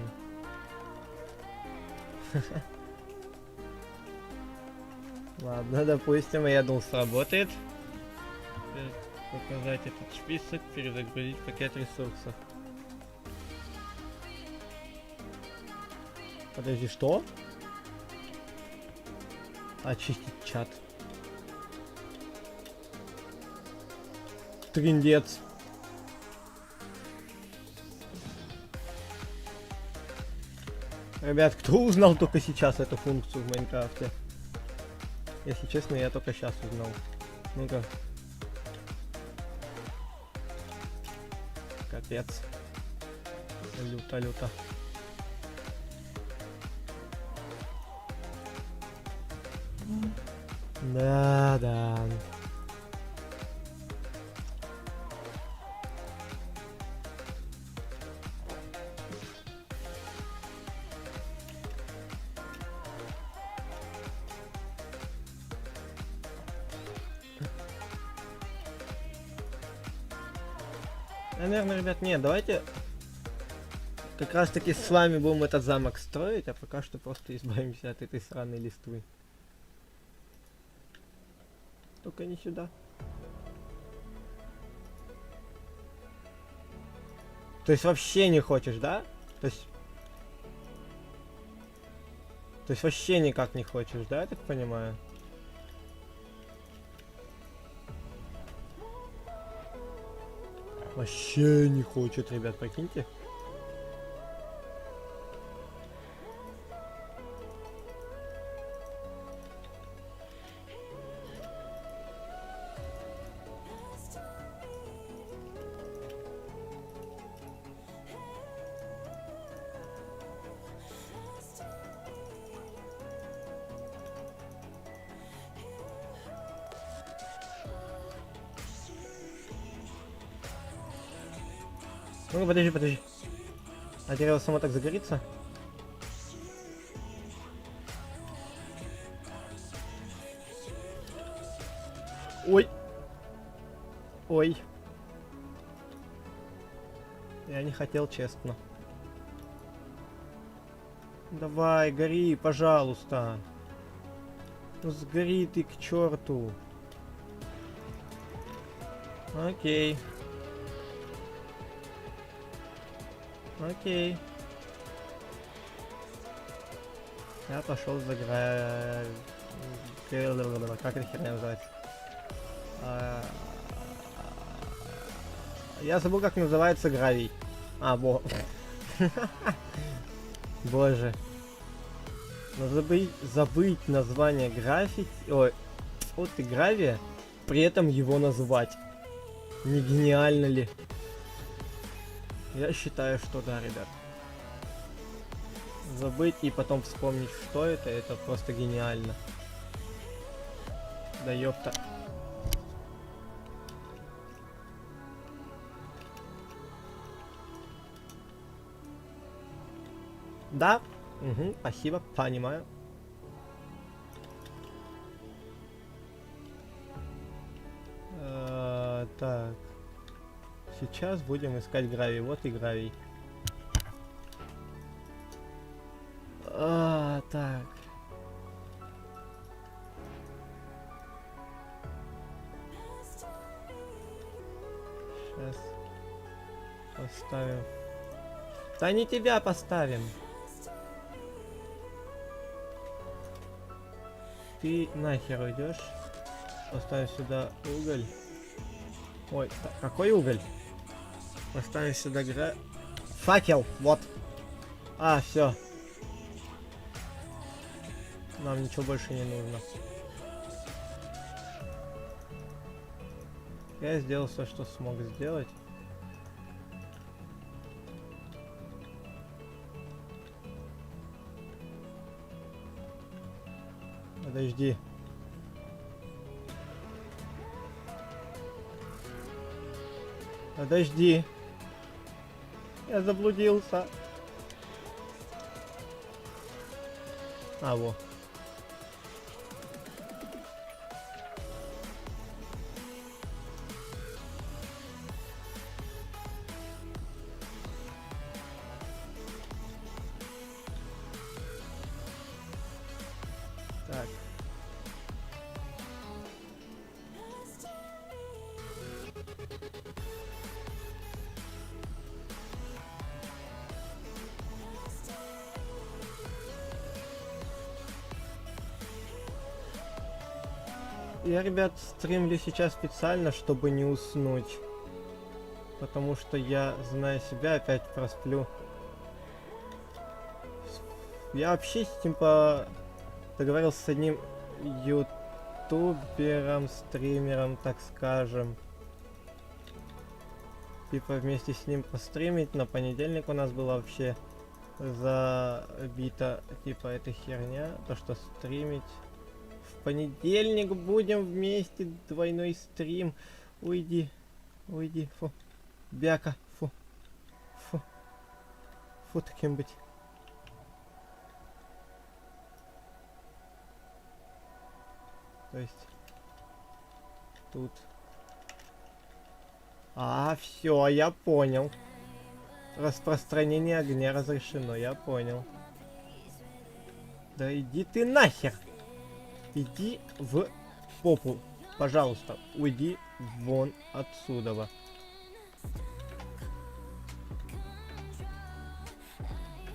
Ладно, допустим, я думал, сработает. Показать этот список, перезагрузить пакет ресурсов. Подожди, что? Очистить чат. Триндец. Ребят, кто узнал только сейчас эту функцию в Майнкрафте? Если честно, я только сейчас узнал. Ну-ка. Капец. Люто-люто. Да. Наверное, ребят, нет, давайте как раз таки с вами будем этот замок строить, а пока что просто избавимся от этой сраной листвы. Только не сюда. То есть вообще не хочешь, да? То есть вообще никак не хочешь, да, я так понимаю? Вообще не хочет, ребят, прикиньте. Ну, подожди. А дерево само так загорится? Ой. Я не хотел, честно. Давай, гори, пожалуйста. Ну, сгори ты к черту. Окей. Я пошел заграть. Как это херня называется? Я забыл, как называется гравий. Боже. Но забыть название граффити. Ой, вот и гравия, при этом его назвать. Не гениально ли? Я считаю, что да, ребят. Забыть и потом вспомнить, что это просто гениально. Да ёпта. Да? Угу, спасибо, понимаю. Так. Сейчас будем искать гравий. Вот и гравий. Так. Сейчас поставим. Да не тебя поставим. Ты нахер уйдешь? Поставим сюда уголь. Ой, какой уголь? Поставим сюда факел, вот. Все. Нам ничего больше не нужно. Я сделал все, что смог сделать. Подожди. Подожди. Я заблудился. Во. Так. Я, ребят, стримлю сейчас специально, чтобы не уснуть. Потому что я, зная себя, опять просплю. Я вообще, типа, договорился с одним ютубером, стримером, так скажем. Типа, вместе с ним постримить. На понедельник у нас была вообще забита, типа, эта херня. То, что стримить. В понедельник будем вместе, двойной стрим. Уйди, уйди, фу. Бяка, фу. Фу. Фу, таким быть. То есть тут. А, все, я понял. Распространение огня разрешено, я понял. Да иди ты нахер! Иди в попу. Пожалуйста, уйди вон отсюда.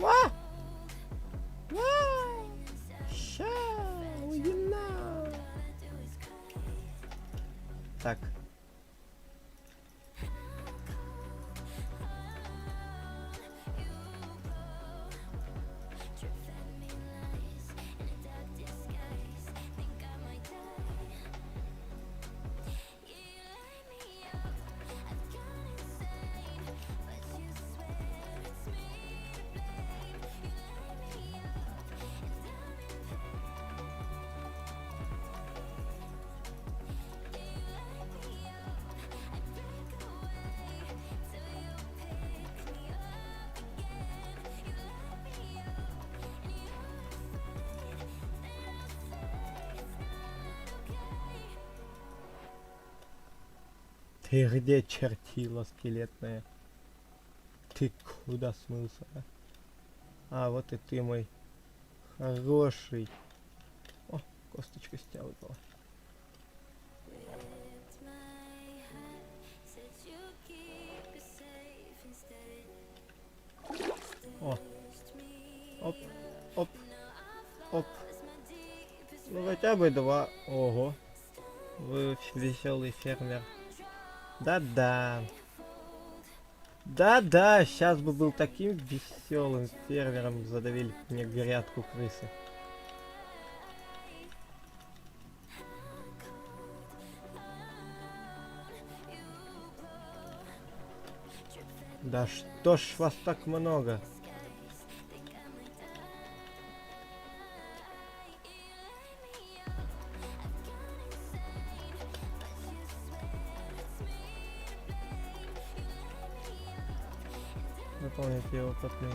А! А! Ща, уйди на. Так. Ты где, чертила скелетная? Ты куда смылся, а? А, вот и ты, мой хороший. О, косточка с тебя выпала. О. Оп, оп, оп. Ну хотя бы два. Ого. Вы веселый фермер. Да-да. Да-да, сейчас бы был таким веселым фермером, задавили мне грядку крысы. Да что ж вас так много? Выполните опытный.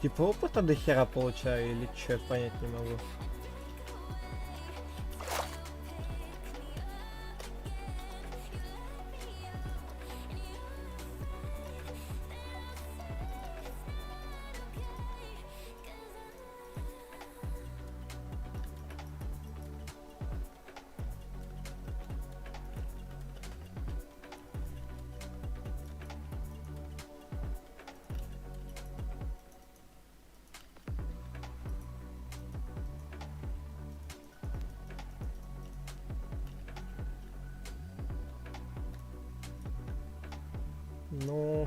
Типа опыта до хера получаю или что, я понять не могу. Ну,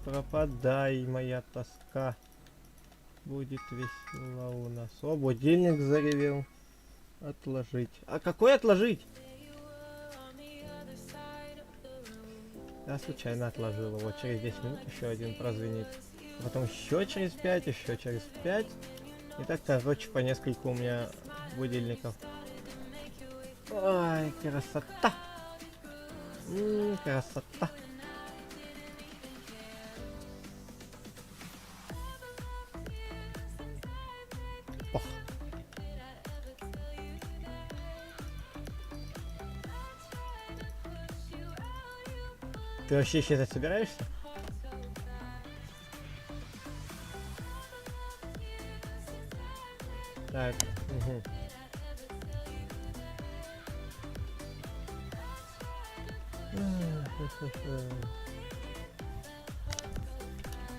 пропадай, моя тоска. Будет весело у нас. О, будильник заревел. Отложить. А какой отложить? Я случайно отложил его. Через 10 минут еще один прозвенит. Потом еще через 5, еще через 5. И так, короче, по несколько у меня будильников. Ой, красота. Красота. Ох. Ты вообще исчезать собираешься? Так, угу.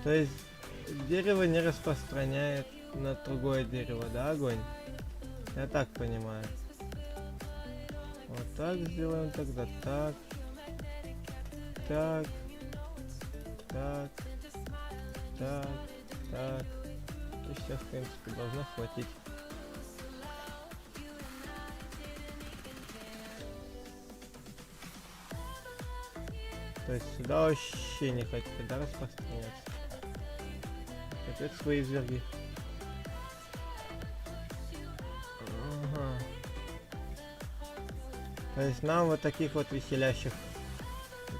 То есть дерево не распространяет на другое дерево, да, огонь? Я так понимаю. Вот так сделаем, тогда так. Так. Так. Так. Так. И сейчас, в принципе, должно хватить. То есть сюда вообще не хотите, да, распространяться? Опять свои зверги. Ага. То есть нам вот таких вот веселящих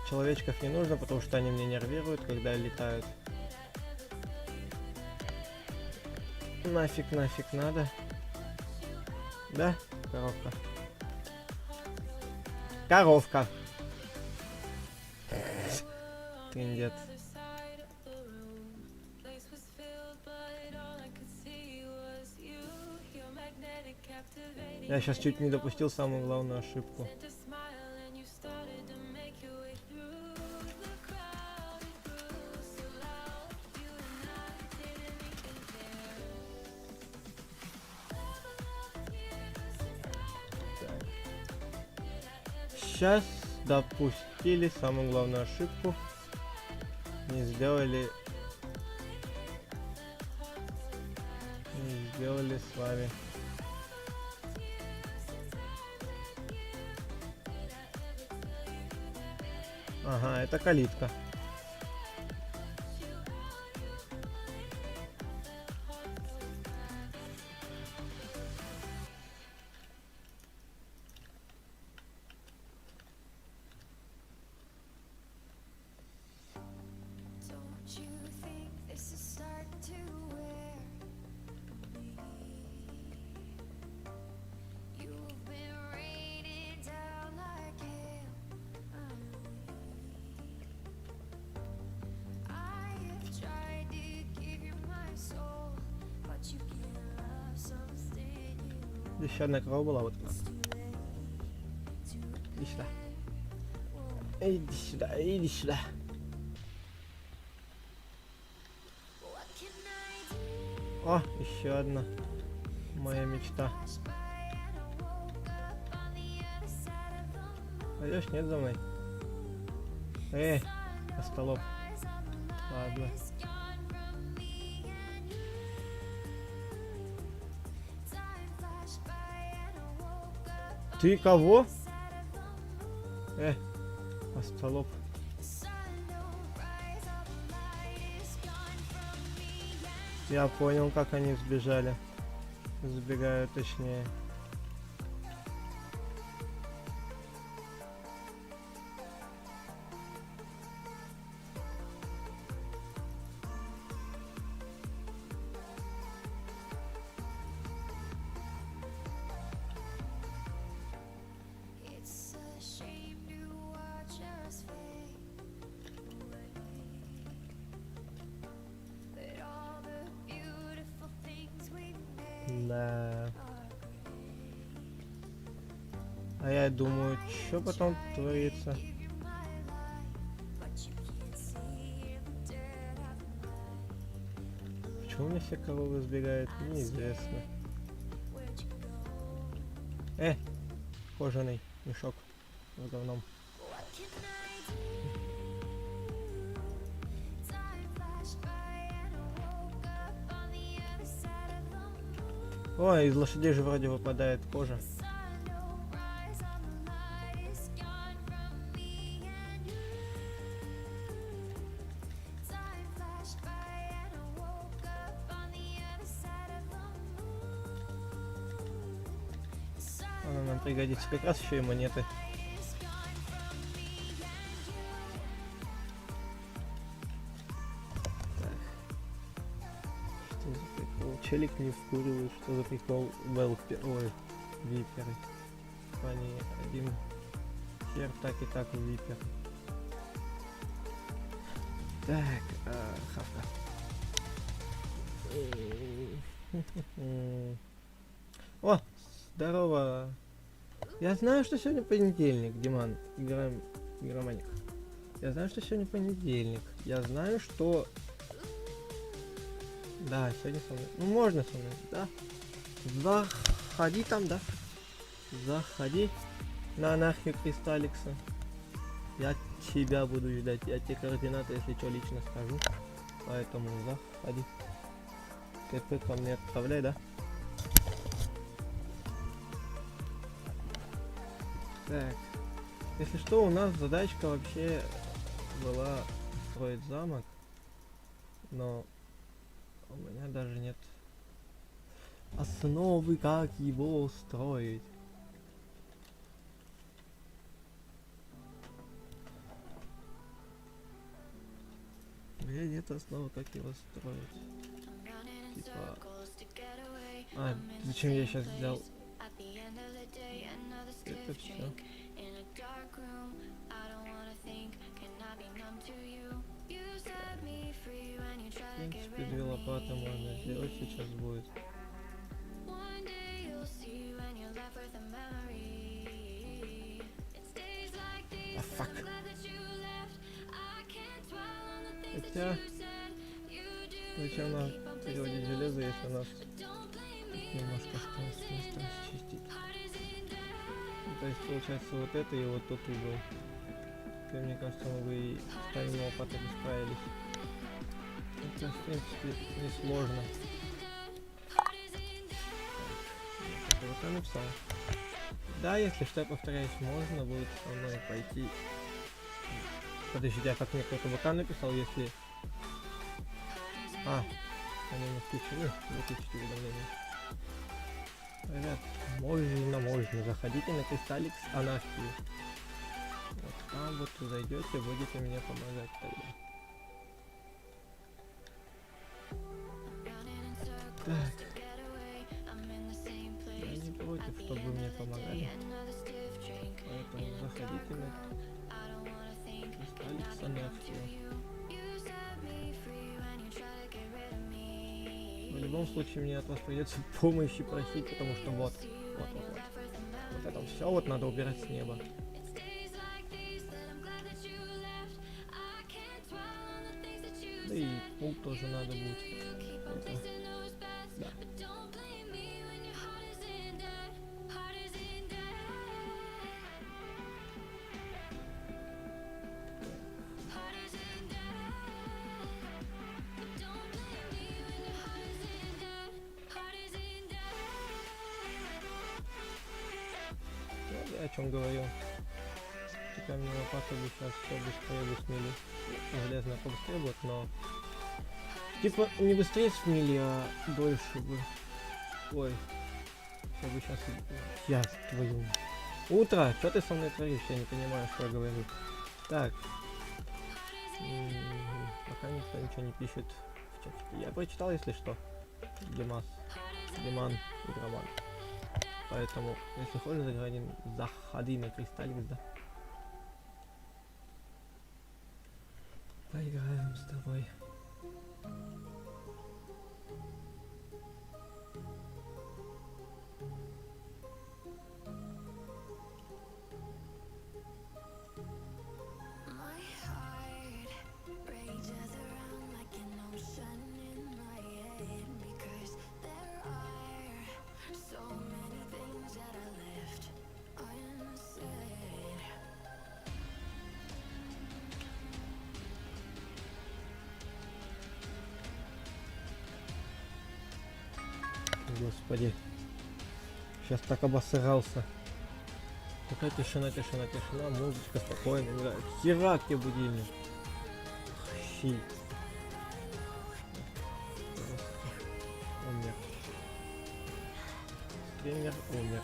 человечков не нужно, потому что они меня нервируют, когда летают. Нафиг надо. Да, коровка. Коровка. Трындец. Я сейчас чуть не допустил самую главную ошибку. Сейчас допустили самую главную ошибку. Не сделали с вами. Ага, это калитка. Еще одна корова была вот так. Иди сюда. Иди сюда, иди сюда. О, еще одна. Моя мечта. Пойдешь, нет, за мной? Остолоп. Ладно. Ты кого? Остолоп. Я понял, как они сбежали. Сбегают, точнее. Да. А я думаю, что потом творится? Почему у меня все коровы сбегают? Неизвестно. Кожаный мешок в говном. Ой, из лошадей же вроде выпадает кожа. Она нам пригодится как раз еще и монеты. Челик не вкуривает, что за прикол Велпер, ой, Виперы. Они один хер так и так Випер. Так, хавка. О, здорово. Я знаю, что сегодня понедельник, Диман, игроманик. Я знаю, что сегодня понедельник. Я знаю, что... Да, сегодня со мной. Ну, можно со мной, да? заходи там, да? Заходи на анархию Кристалликса. Я тебя буду ждать. Я тебе координаты, если что, лично скажу. Поэтому заходи. КП ко мне отправляй, да? Так. Если что, у нас задачка вообще была строить замок. Но у меня даже нет основы, как его строить. У меня нет основы, как его строить. Типа... А, зачем я сейчас взял? Это все. В принципе, 2 лопаты можно сделать сейчас будет. А, фак. Хотя... Зачем нам переводить железо, если у нас немножко осталось счистить? То есть получается вот это и вот тот угол. И мне кажется, мы бы и вторыми лопатами справились. Это в принципе несложно. Это вот я написал. Да, если что, я повторяюсь, можно будет со мной пойти. Подождите, а как мне кто-то ВК написал, если... А, они не включены, выключите уведомления. Ребят, можно, заходите на Кристалликс анархию. Вот там вот зайдете, будете мне помогать тогда. Так. Я не против, чтобы вы мне помогали. Поэтому заходите на Кристалликс анархию. В любом случае мне от вас придется помощи просить, потому что вот это все вот надо убирать с неба. Да и пол тоже надо будет. Это... Да. О чем говорил. Теперь мне лопаты бы сейчас все быстрее бы смели. Железная побыстрее будет, но... Типа не быстрее смели, а дольше бы. Ой. Все бы сейчас... Я твою... Утро! Что ты со мной творишь? Я не понимаю, что я говорю. Так. Пока никто ничего не пишет в чатике. Я прочитал, если что. Диман игроман. Поэтому, если хочешь, заходи на Кристалликс, да? Поиграем с тобой. Господи, сейчас так обосрался. Такая тишина, музычка спокойно играет. Херак тебе будильник. Щи. Умер. Стример умер.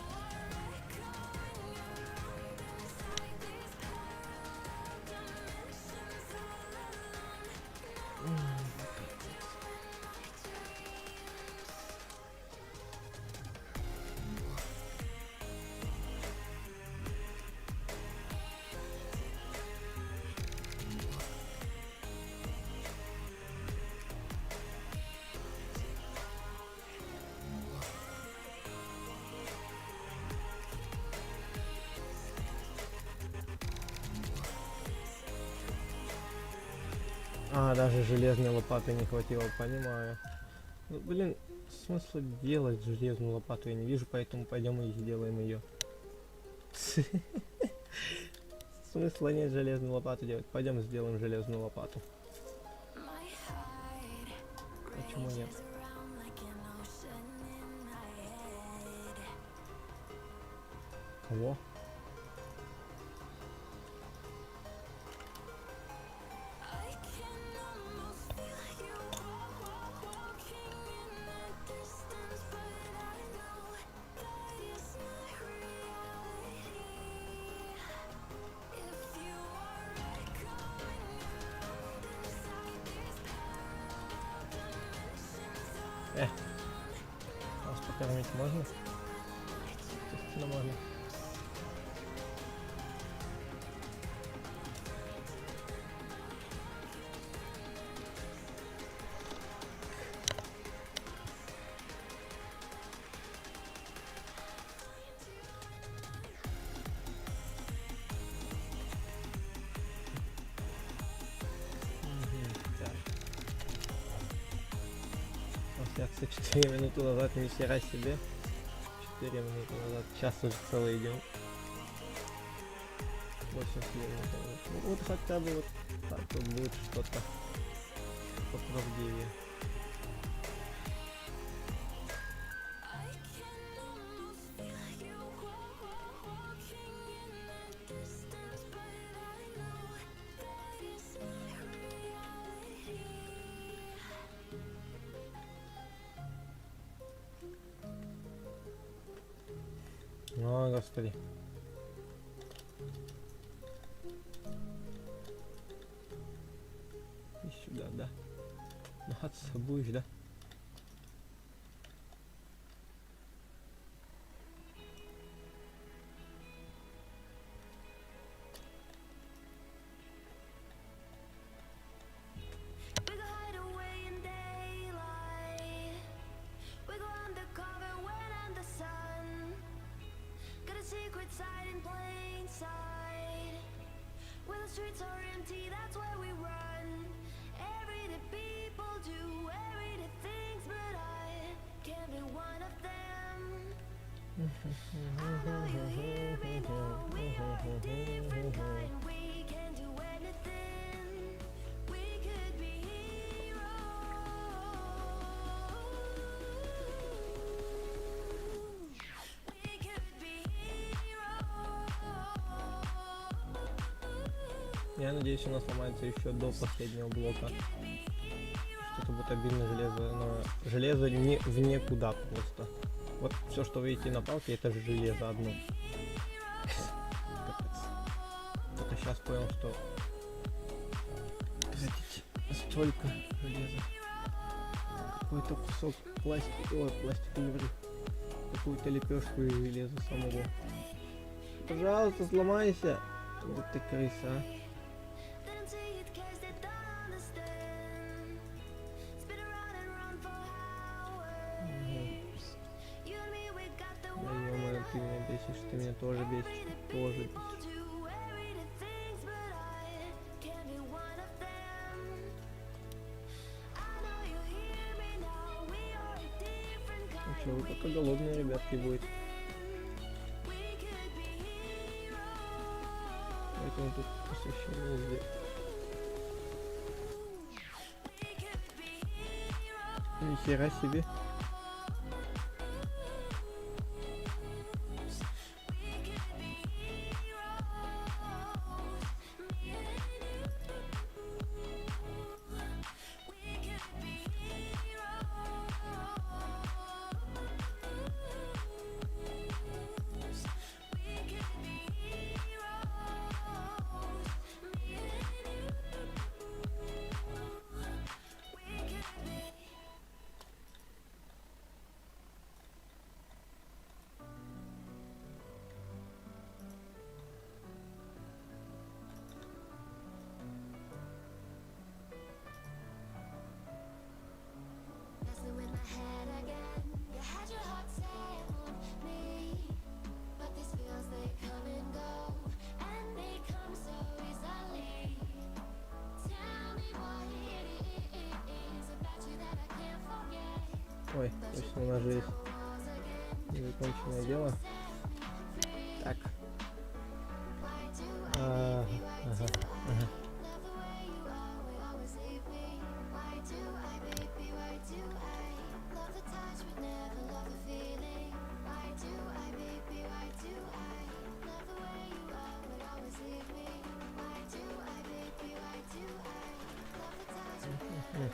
А, даже железной лопаты не хватило, понимаю. Ну, блин, Смысла делать железную лопату я не вижу, поэтому пойдем и сделаем ее. Смысла нет железную лопату делать. Пойдем сделаем железную лопату. Почему нет? Кого? Вас покормить можно? Естественно, можно. Я, кстати, 4 минуты назад, ни хера себе. 4 минуты назад. Сейчас уже целый день. 84 минуты назад. Ну, вот хотя бы вот так вот будет что-то поправдивее. О, господи. И сюда, да. Нахаться будешь, да? Streets are empty, that's where we run. Everyday people do everyday things, but I can't be one of them. I know you hear me now, we are a different kind. We can do anything, we could be heroes. We could be heroes. Я надеюсь, у нас сломается еще до последнего блока. Что-то будет обильно железо, но железо не в никуда просто. Вот все, что вы видите на палке, это же железо одно. Капец. Только сейчас понял, что тратить столько железа. Какой-то кусок пластика, ой, пластик не говорю. Какую-то лепешку из железа самого. Пожалуйста, сломайся. Вот ты крыса, а. Ты меня бесишь, ты меня тоже бесишь, ты тоже бесишь. Ну что, вы пока голодные, ребятки, будете. Поэтому тут посвящение везде. Ни хера себе. Ой, точно, у нас же есть незаконченное дело. Так. Ага, ага, ага. Мгм.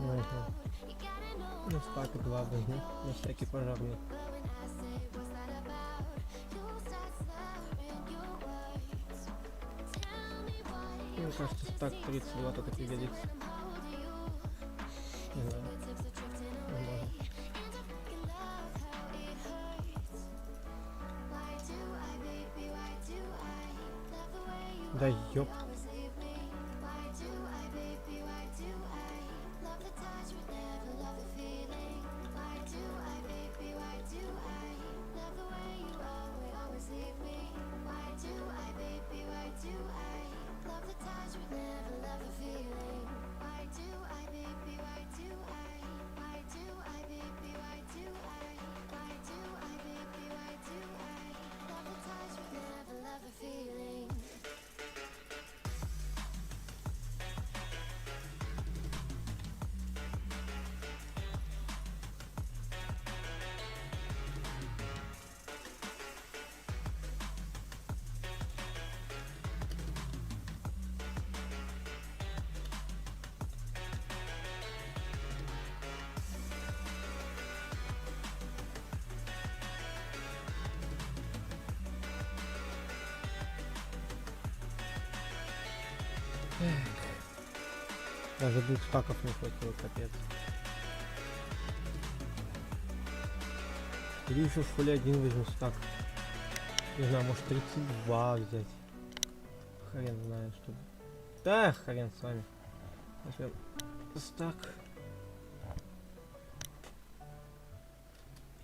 Мгм. Ну, стак 2 возьму, на всякий пожарный. Мне кажется, стак 32 только пригодится. Не знаю, возможно. Да ёп. Даже 2 стаков не хватило, капец. Или еще в фуле 1 возьму стак. Не знаю, может 32 взять. Хрен знает, что. Да, хрен с вами. Возьмем стак.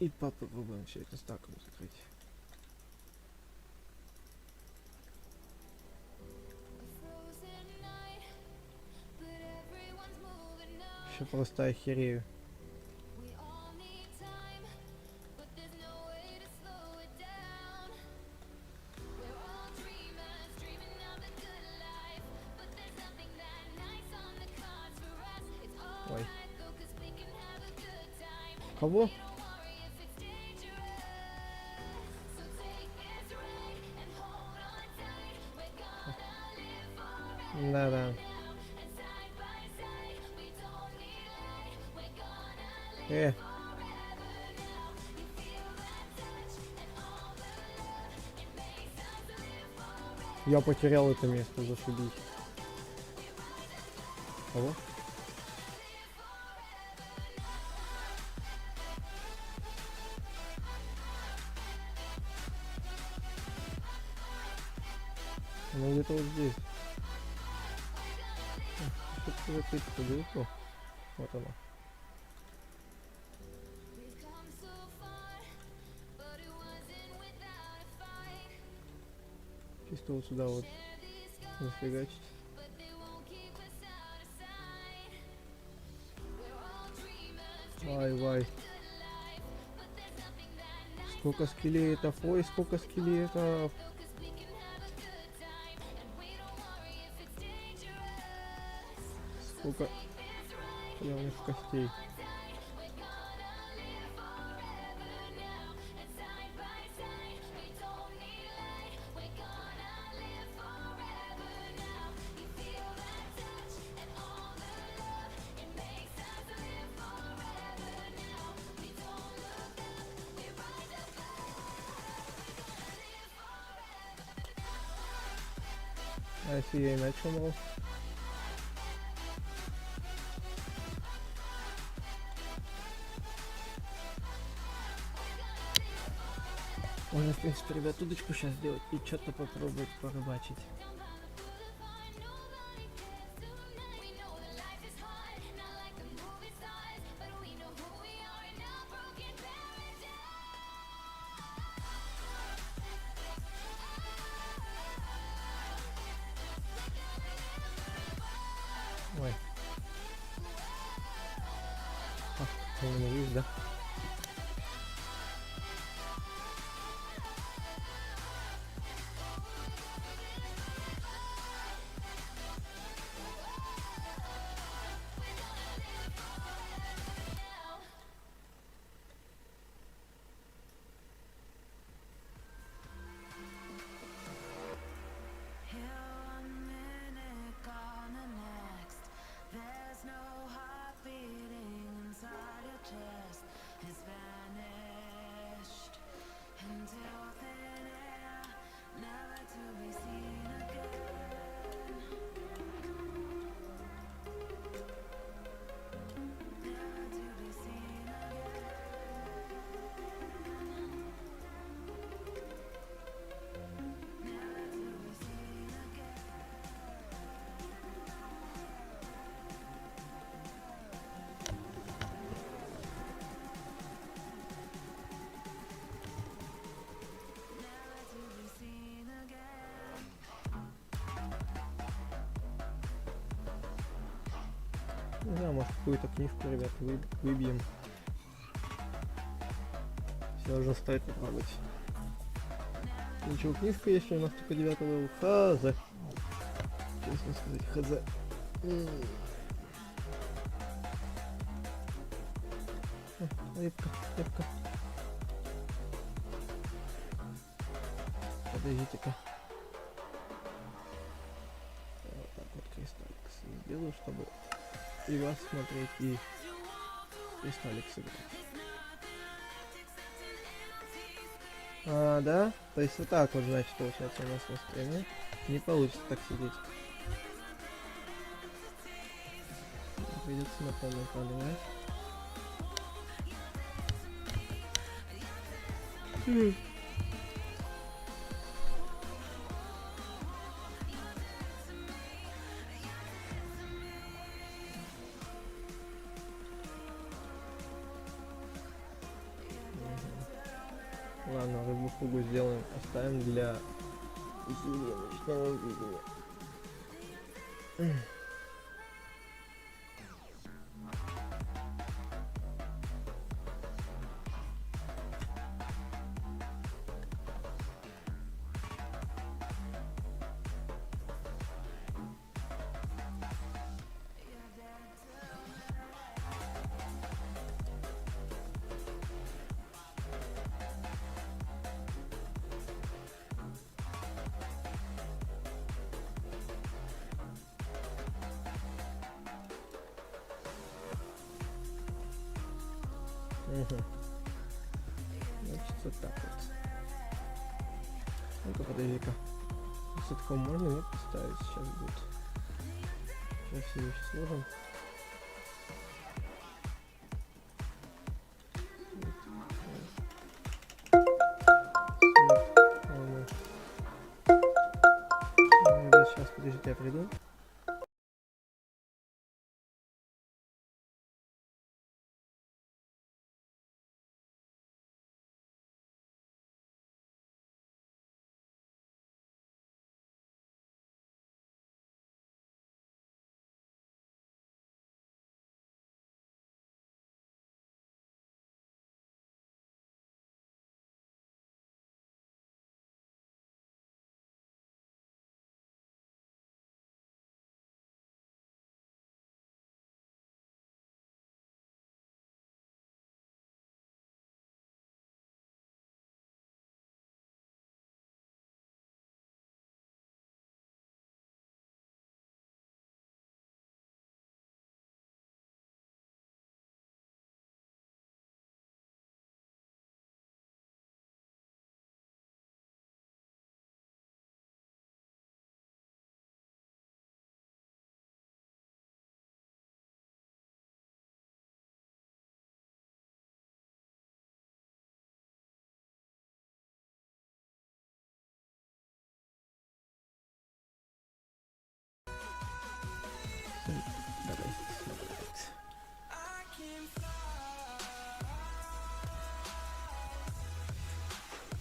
И попробуем все это стаком закрыть. Еще просто охерею. Ой. Кого? Да-да. Я потерял это место, зашибись. Кого? Ну где-то вот здесь. Что-то записку далеко. Вот она. Чисто вот сюда вот зафигачить. Вай. Сколько скелетов, ой, сколько скелетов. Сколько явных костей. А если я иначе умру? Можно, в принципе, ребят, удочку сейчас сделать и что-то попробовать порыбачить. Ой. А, у меня есть, да? Не знаю, может какую-то книжку, ребят, выбьем. Все уже стоит попробовать. Ничего, книжка есть, у нас только 9 левел. Хз. Честно сказать, хз. Рыбка, рыбка. Подождите-ка. Вот так вот кристаллик сделаю, чтобы и вас смотреть, и кристаллик сыграть. А, да? То есть вот так вот, значит, получается у нас на стриме. Не получится так сидеть. Придется на полном экране, да? Ладно, рыбу фугу сделаем, оставим для усилия ночного видения. Угу. Значит, вот так вот. Ну-ка, подожди-ка. Все-таки можно мне поставить сейчас будет. Сейчас все вещи сложим. Сейчас, подождите, я приду.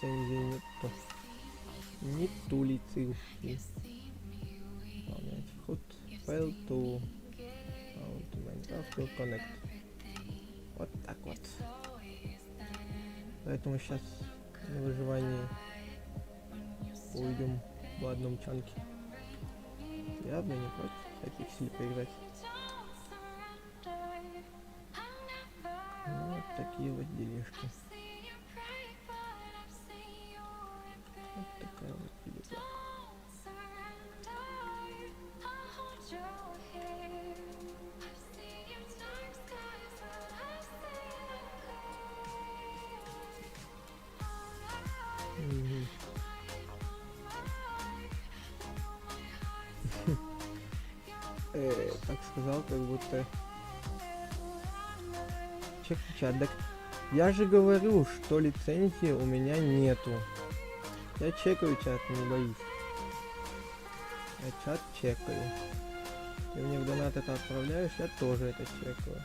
лицензии нету. Нету лицензии. Выполнять вход. Fail to Minecraft will connect. Вот так вот. Поэтому сейчас на выживании уйдем в одном чанке. Явно не против Hypixel поиграть. Ну, вот такие вот делишки. Вот такая вот дележка. Мгм. Так сказал, как будто чек чат. Так я же говорю, что лицензии у меня нету. Я чекаю чат, не боись. Я чат чекаю. Ты мне в донат это отправляешь, я тоже это чекаю.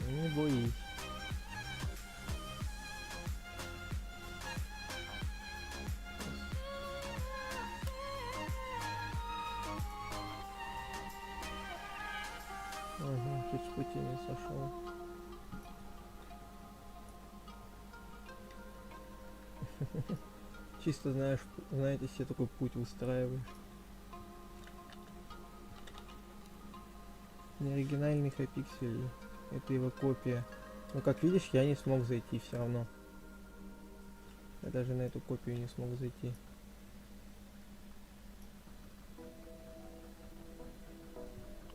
Не боись. Ага, чуть с пути не сошел. Чисто знаешь, знаете, себе такой путь устраиваешь. Не оригинальный Hypixel, это его копия. Но как видишь, я не смог зайти все равно. Я даже на эту копию не смог зайти.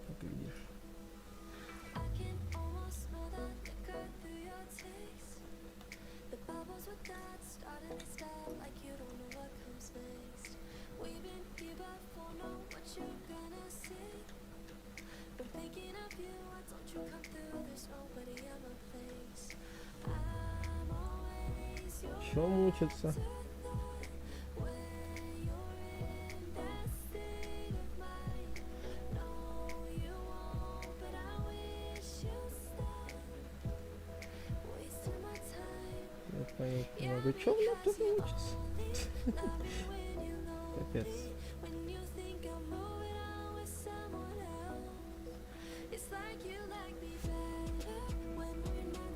Как видишь. Чё мучиться? Я понять не могу. Чё в натуре мучиться? Капец.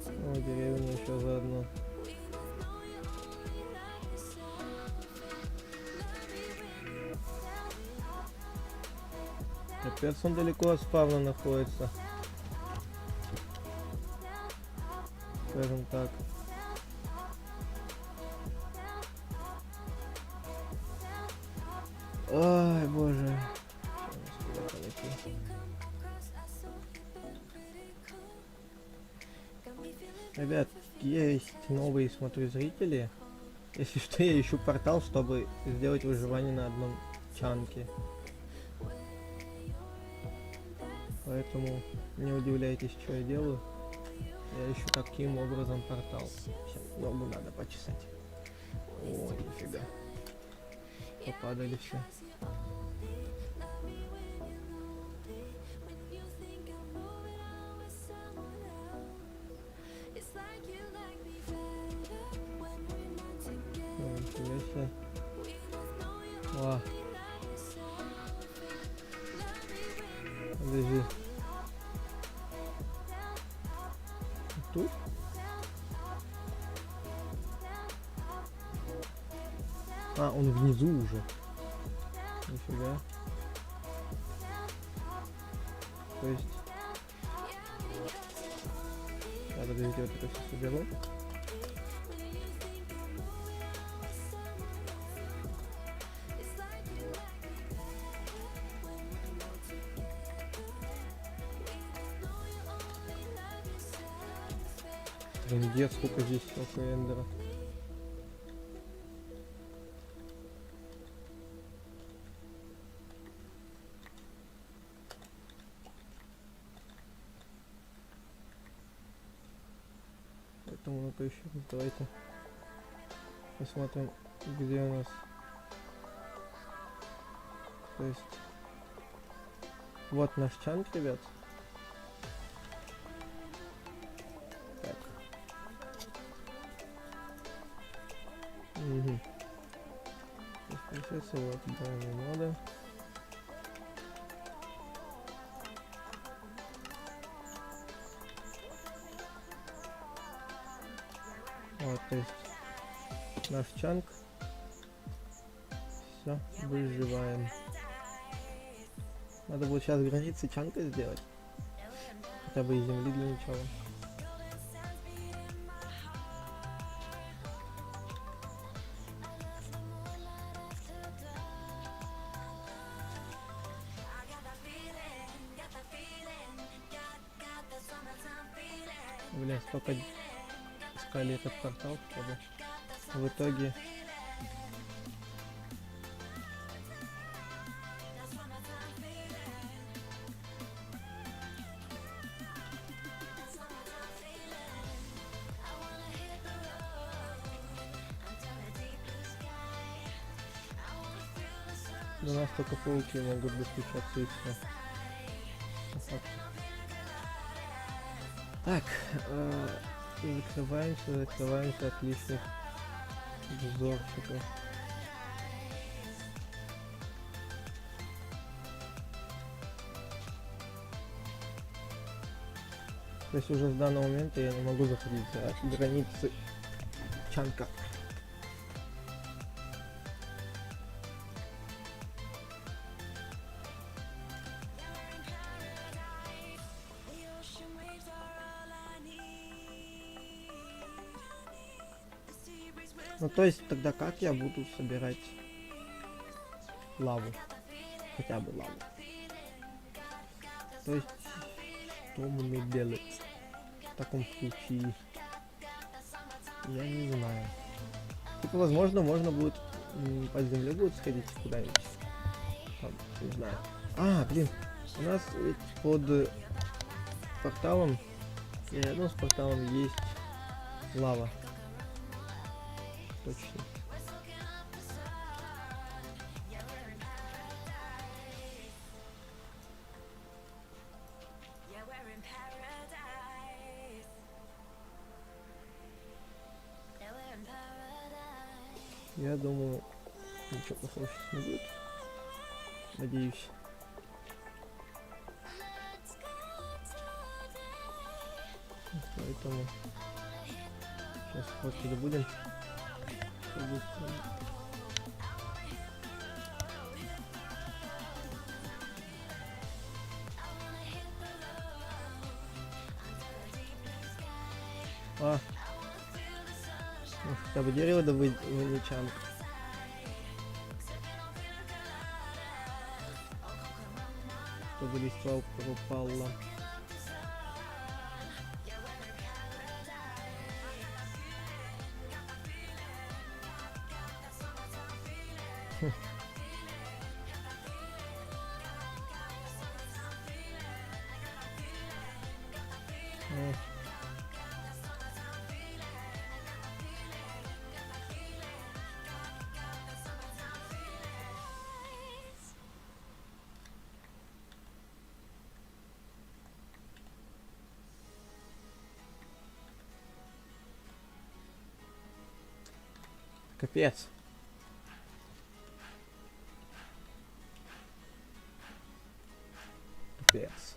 О, деревня еще заодно. Капец, он далеко от спавна находится. Скажем так. Ай, боже. Ребят, есть новые, смотрю, зрители. Если что, я ищу портал, чтобы сделать выживание на одном чанке. Поэтому не удивляйтесь, что я делаю. Я ищу таким образом портал. Сейчас ногу надо почесать. О, нифига. Попадали все. О, нифига себе. Ва. Подожди. Тут? А, он внизу уже. Нифига. То есть... Так, подождите, вот это все соберу. Блин, сколько здесь столько эндера. Поэтому ну-ка еще раз давайте посмотрим, где у нас. То есть вот наш чанк, ребят. Так. Угу. Получается, вот, да, не надо. Вот, то есть наш чанк. Все, выживаем. Надо будет сейчас границы чанка сделать. Хотя бы из земли для начала. Блин, столько искали этот портал, чтобы в итоге до нас только пауки могут достучаться и все. Так, закрываемся от лишних взорщиков. То есть уже с данного момента я не могу заходить за границы чанка. Ну то есть тогда как я буду собирать лаву? Хотя бы лаву. То есть что мне делать в таком случае? Я не знаю. Типа возможно можно будет под землей будет сходить куда-нибудь. Там, не знаю. А, блин, у нас ведь под порталом и рядом с порталом есть лава. Точно. Я думаю, ничего плохого сейчас не будет. Надеюсь. Поэтому сейчас просто забудем. А, ну, хотя бы дерево да выничам. Чтобы листва пропала. Капец. Капец.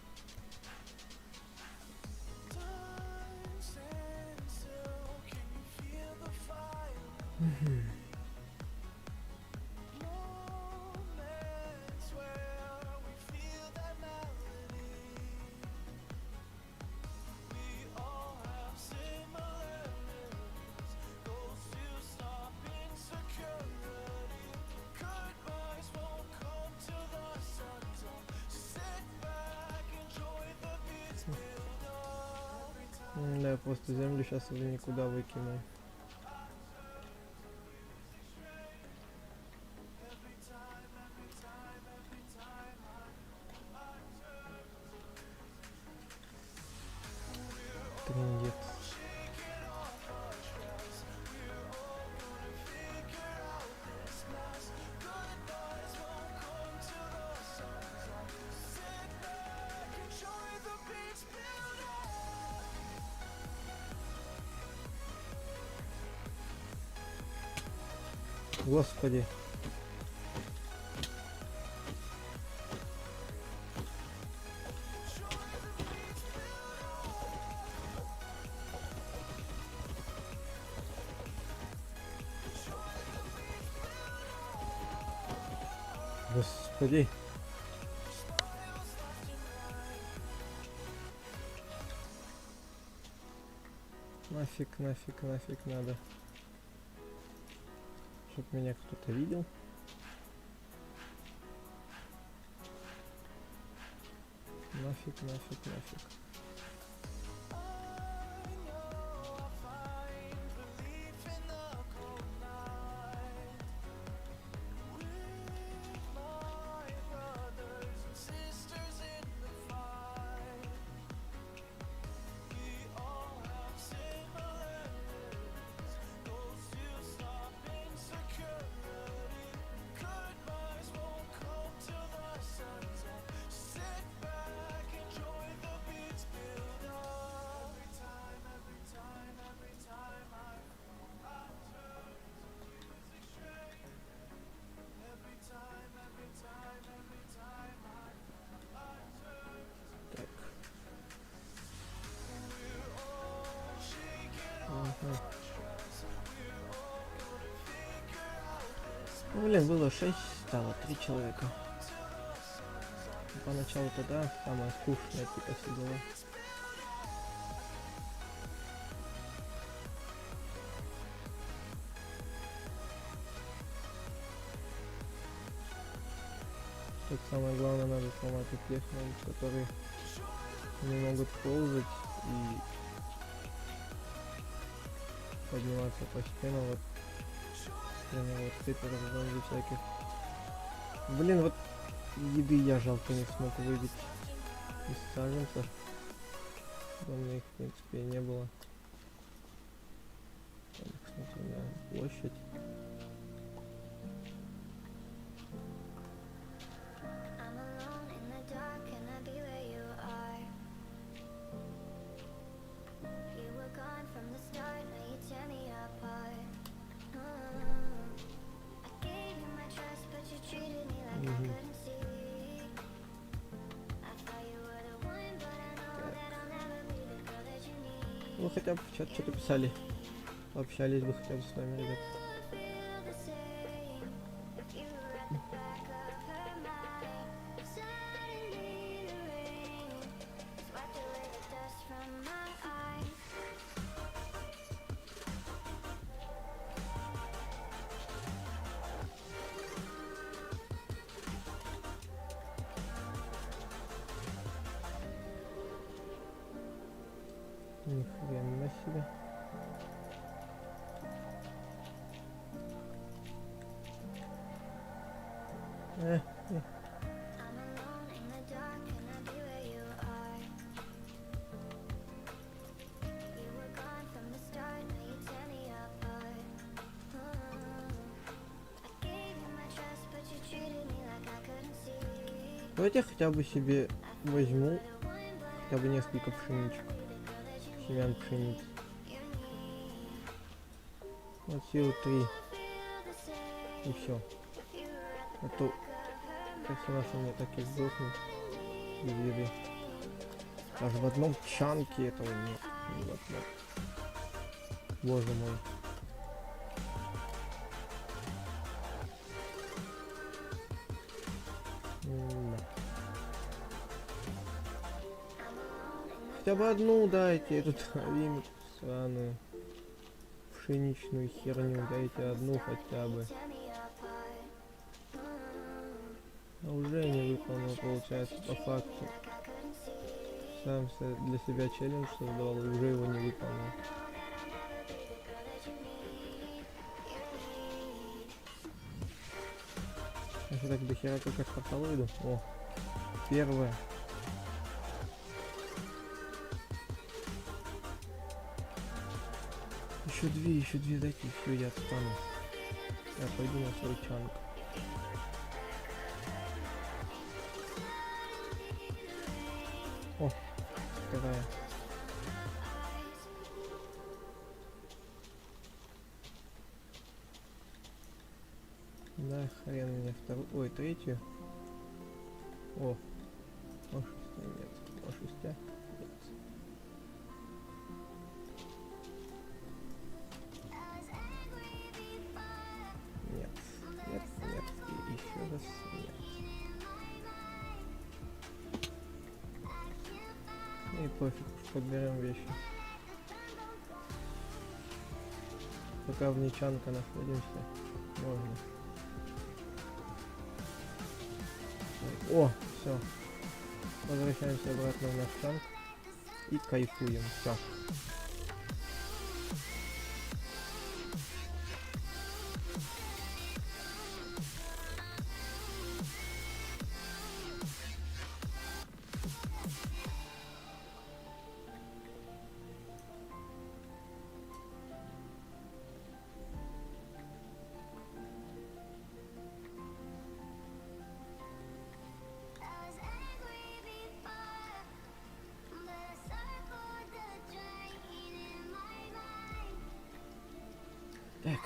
Да, я просто землю сейчас уже никуда выкину. Трындец. Господи. Господи. Нафиг, нафиг, нафиг надо. Чтоб меня кто-то видел. Нафиг, нафиг, нафиг. Так. Ага. Ну, блин, было 6, стало 3 человека. Поначалу тогда самое скучное, типа, все дела. Тут самое главное, надо сломать у тех, которые не могут ползать и подниматься по стенам, вот стены, вот цепи разгонки всяких. Блин, вот еды я жалко не смог выбить из саженца. Да, у меня их в принципе и не было. Так, кстати, у меня площадь. I'm alone in the dark, can I be where you are? You were gone from the start, now you tear me apart. I gave you my trust, but you treated me like I couldn't see. I thought you were the one, but I know that I'll never be the girl that you need. Ну хотя бы в чат что-то писали. Пообщались бы хотя бы с вами, ребят. Feel the same if you were at the back of her mind. Suddenly the rain wiped away the dust from my eyes. Ни хрена себе. I'm alone in the dark, can I be where you are? You were gone from the start, now you tear me apart. I gave you my trust, but you treated me like I couldn't see. Давайте я хотя бы себе возьму The one, but хотя бы несколько пшеничек, the girl that you семян пшениц. need. Вот силу 3 Feel the same и все. if you were at the А то персонаж у меня так и сдохнет без еды. Даже в одном чанке этого нет. Не в одном. Боже мой. М-да. Хотя бы одну дайте, эту травинку сраную. Пшеничную херню дайте одну хотя бы. tear me apart. А уже не выполнил, получается, по факту. Like I couldn't see. Сам для себя челлендж создавал и уже его не выполнил. Если так до хера только к порталу иду. О, первое. Еще две дайте, и все, я отстану. Я пойду на свой чанк. О, вторая. Да, хрен мне вторую, ой, третью. О, шестая нет, шестя нет. Нет, нет, нет, и еще раз нет. И пофиг, уж подберем вещи. Пока в Ничанка находимся, можно. О, все. Возвращаемся обратно в наш чанк и кайфуем. Все. Так.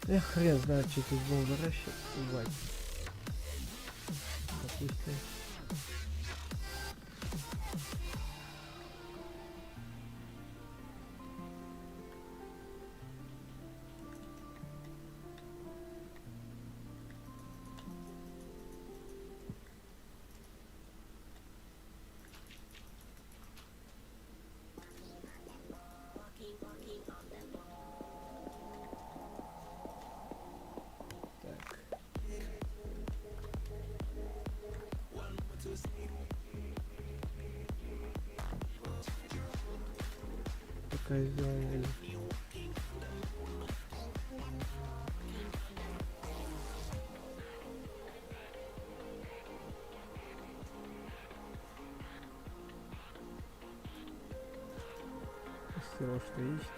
Эх, хрен знает, что тут будем выращивать. Допустим. Пока сделаем. Из всего, что есть.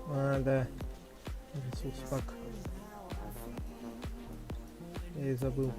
А, да. Ресурс пак. Я и забыл.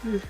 Так.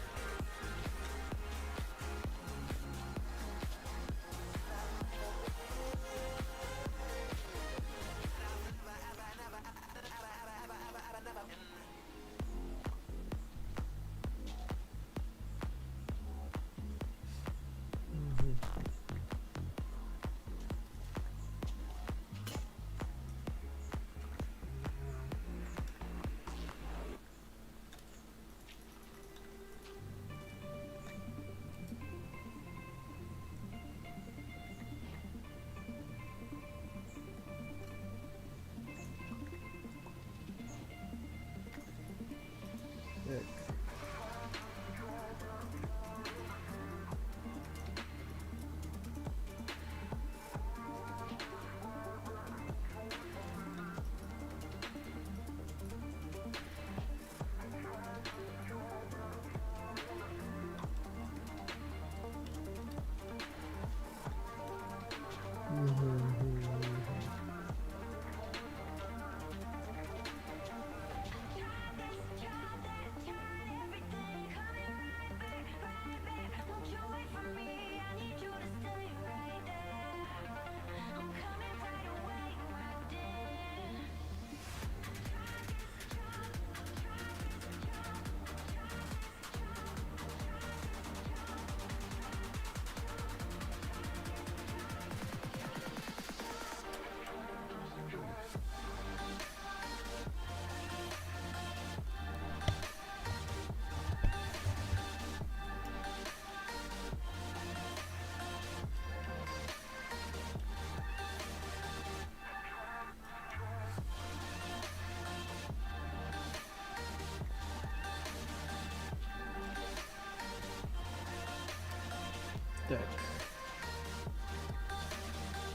Так.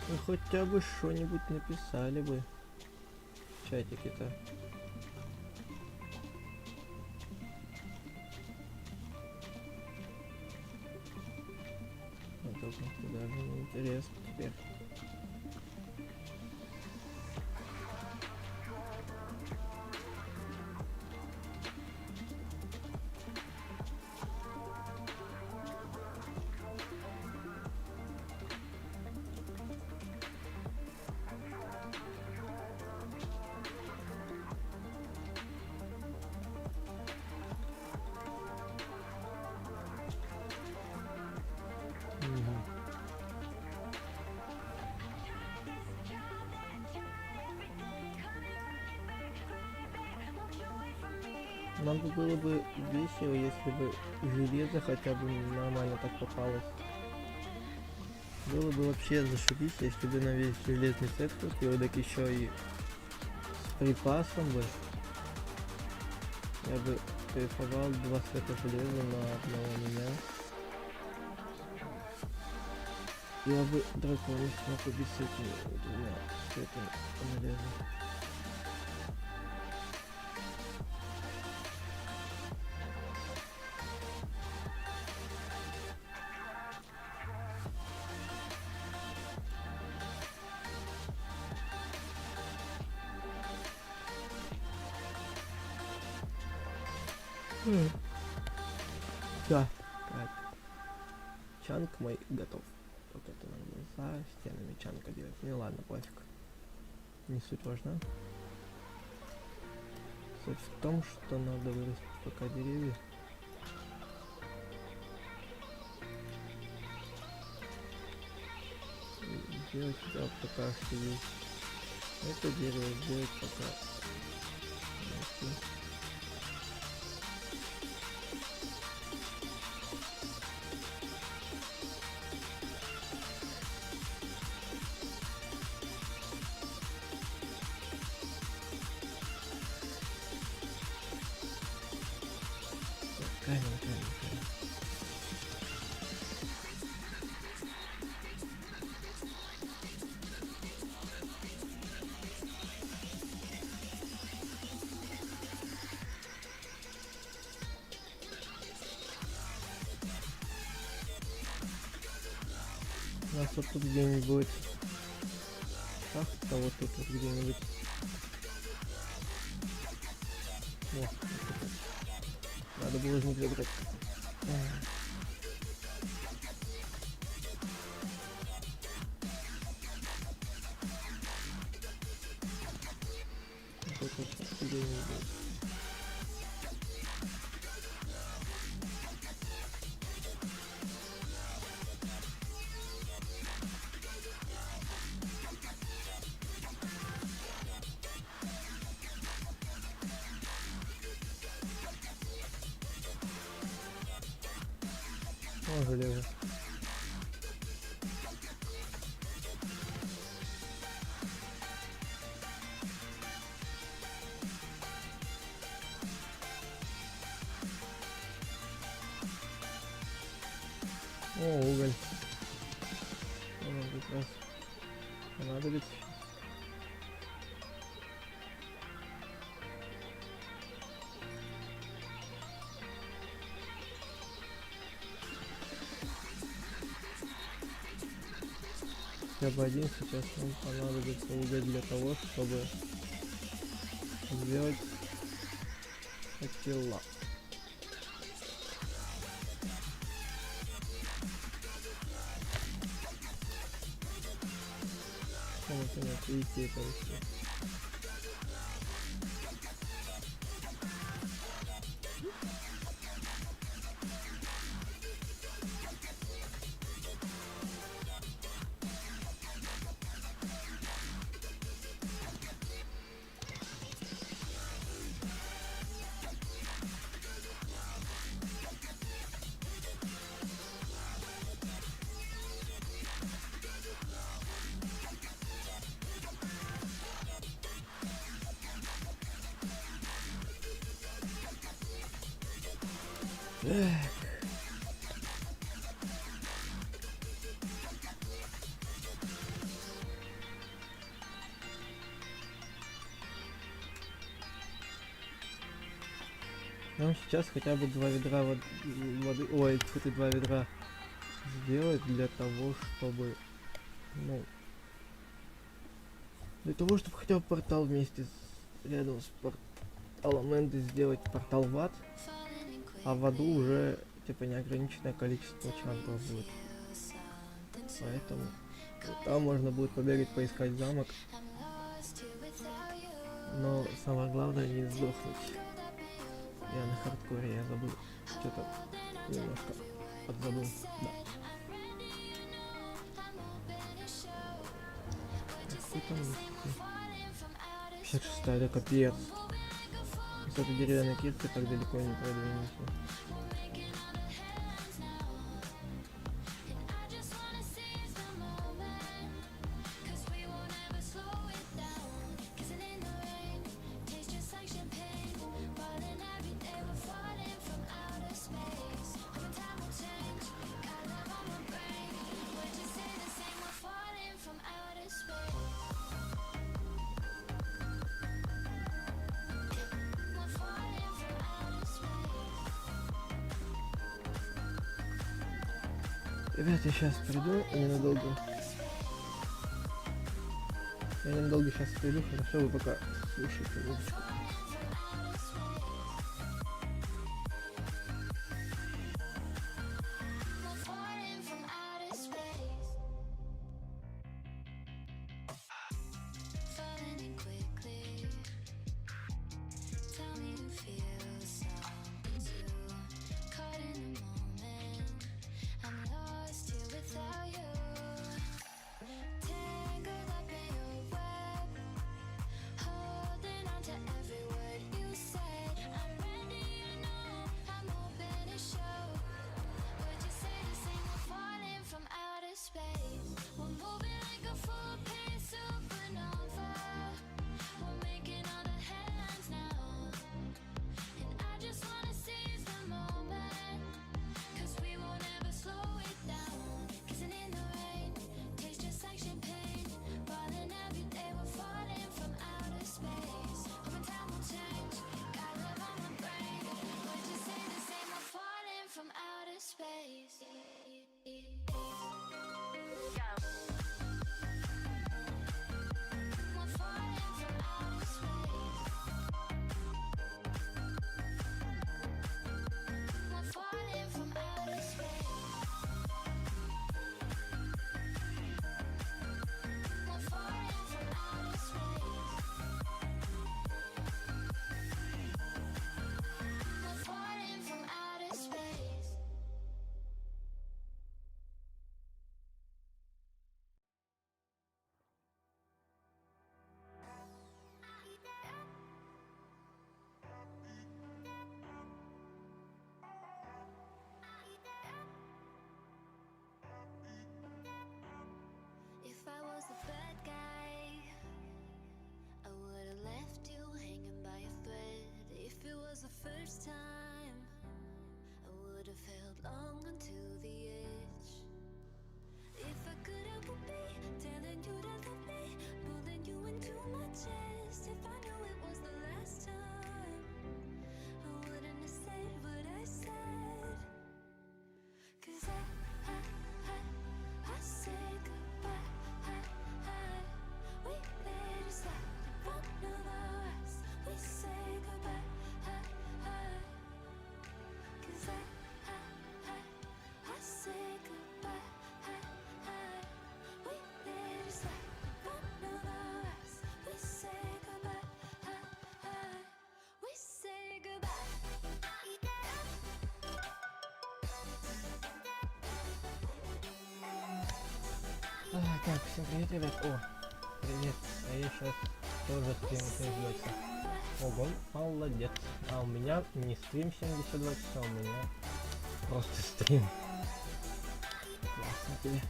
Ну хотя бы что-нибудь написали бы в чатике-то. А то как-то даже неинтересно теперь. Мгм. Нам бы было бы весело, если бы железо хотя бы нормально так попалось. Было бы вообще зашибись, если бы на весь железный сет хватило, так еще и с припасом бы. Я бы кайфовал 2 сета железа на одного меня. Я бы дракона смог убить с этими 2 сетами железа. Да. Так. Чанк мой готов. Только это надо за стенами чанка делать. Ну ладно, пофиг. Не суть важна. Суть в том, что надо вырастить пока деревья. И сделать да, пока что есть. Это дерево сделать пока. Найти. Камень. У нас вот тут где-нибудь шахта вот тут вот где-нибудь. О, вот это. Надо было же не забрать. Вот тут вот где-нибудь. О, железо. О, уголь. Он как раз понадобится. Хотя бы один сейчас нам понадобится уголь для того, чтобы сделать котела. Вот у нас, видите, это все. Эх. Нам сейчас хотя бы 2 ведра воды, ой, это 2 ведра сделать для того, чтобы, ну, для того, чтобы хотя бы портал вместе с, рядом с порталом Энды сделать портал в ад, а в аду уже типа неограниченное количество чанков будет. Поэтому там можно будет побегать, поискать замок. Но самое главное не сдохнуть. Я на хардкоре, я забыл. Что-то немножко подзабыл. Да. Какой там есть? 56, это капец. С этой деревянной киркой так далеко не продвинемся. Ребят, я сейчас приду ненадолго. Я ненадолго сейчас приду, хорошо, вы пока слушайте музычку. Tangled up in your web, holding on to every Так, всем привет, ребят. О, привет. А я сейчас тоже стрим 72 часа. Ого, молодец. А у меня не стрим 72 часа, у меня просто стрим. Классно тебе.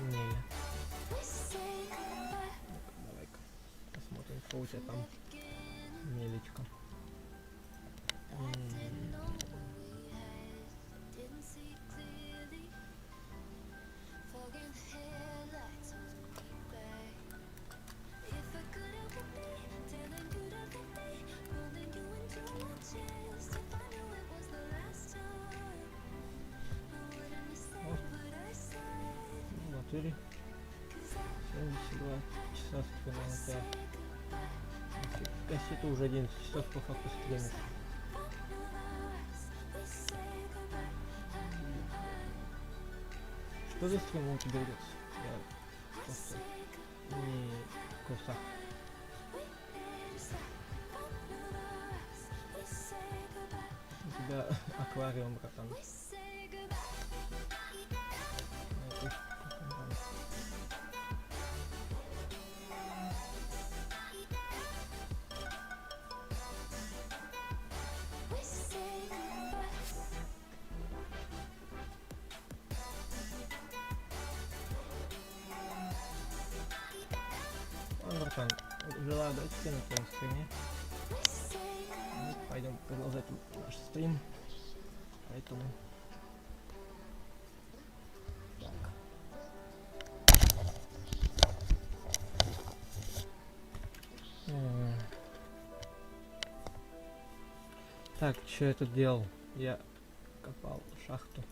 Не. Давай-ка посмотрим, что у тебя там. Мелечко. В натуре 72 часа стрима. Кассета уже 11 часов по факту стримишь. Что за стрим у тебя идет? Я просто не в курсах. У тебя аквариум, братан. Братан, желаю удачи тебе на твоем стриме. Мы пойдем продолжать наш стрим. Поэтому... Так, что я тут делал? Я копал шахту.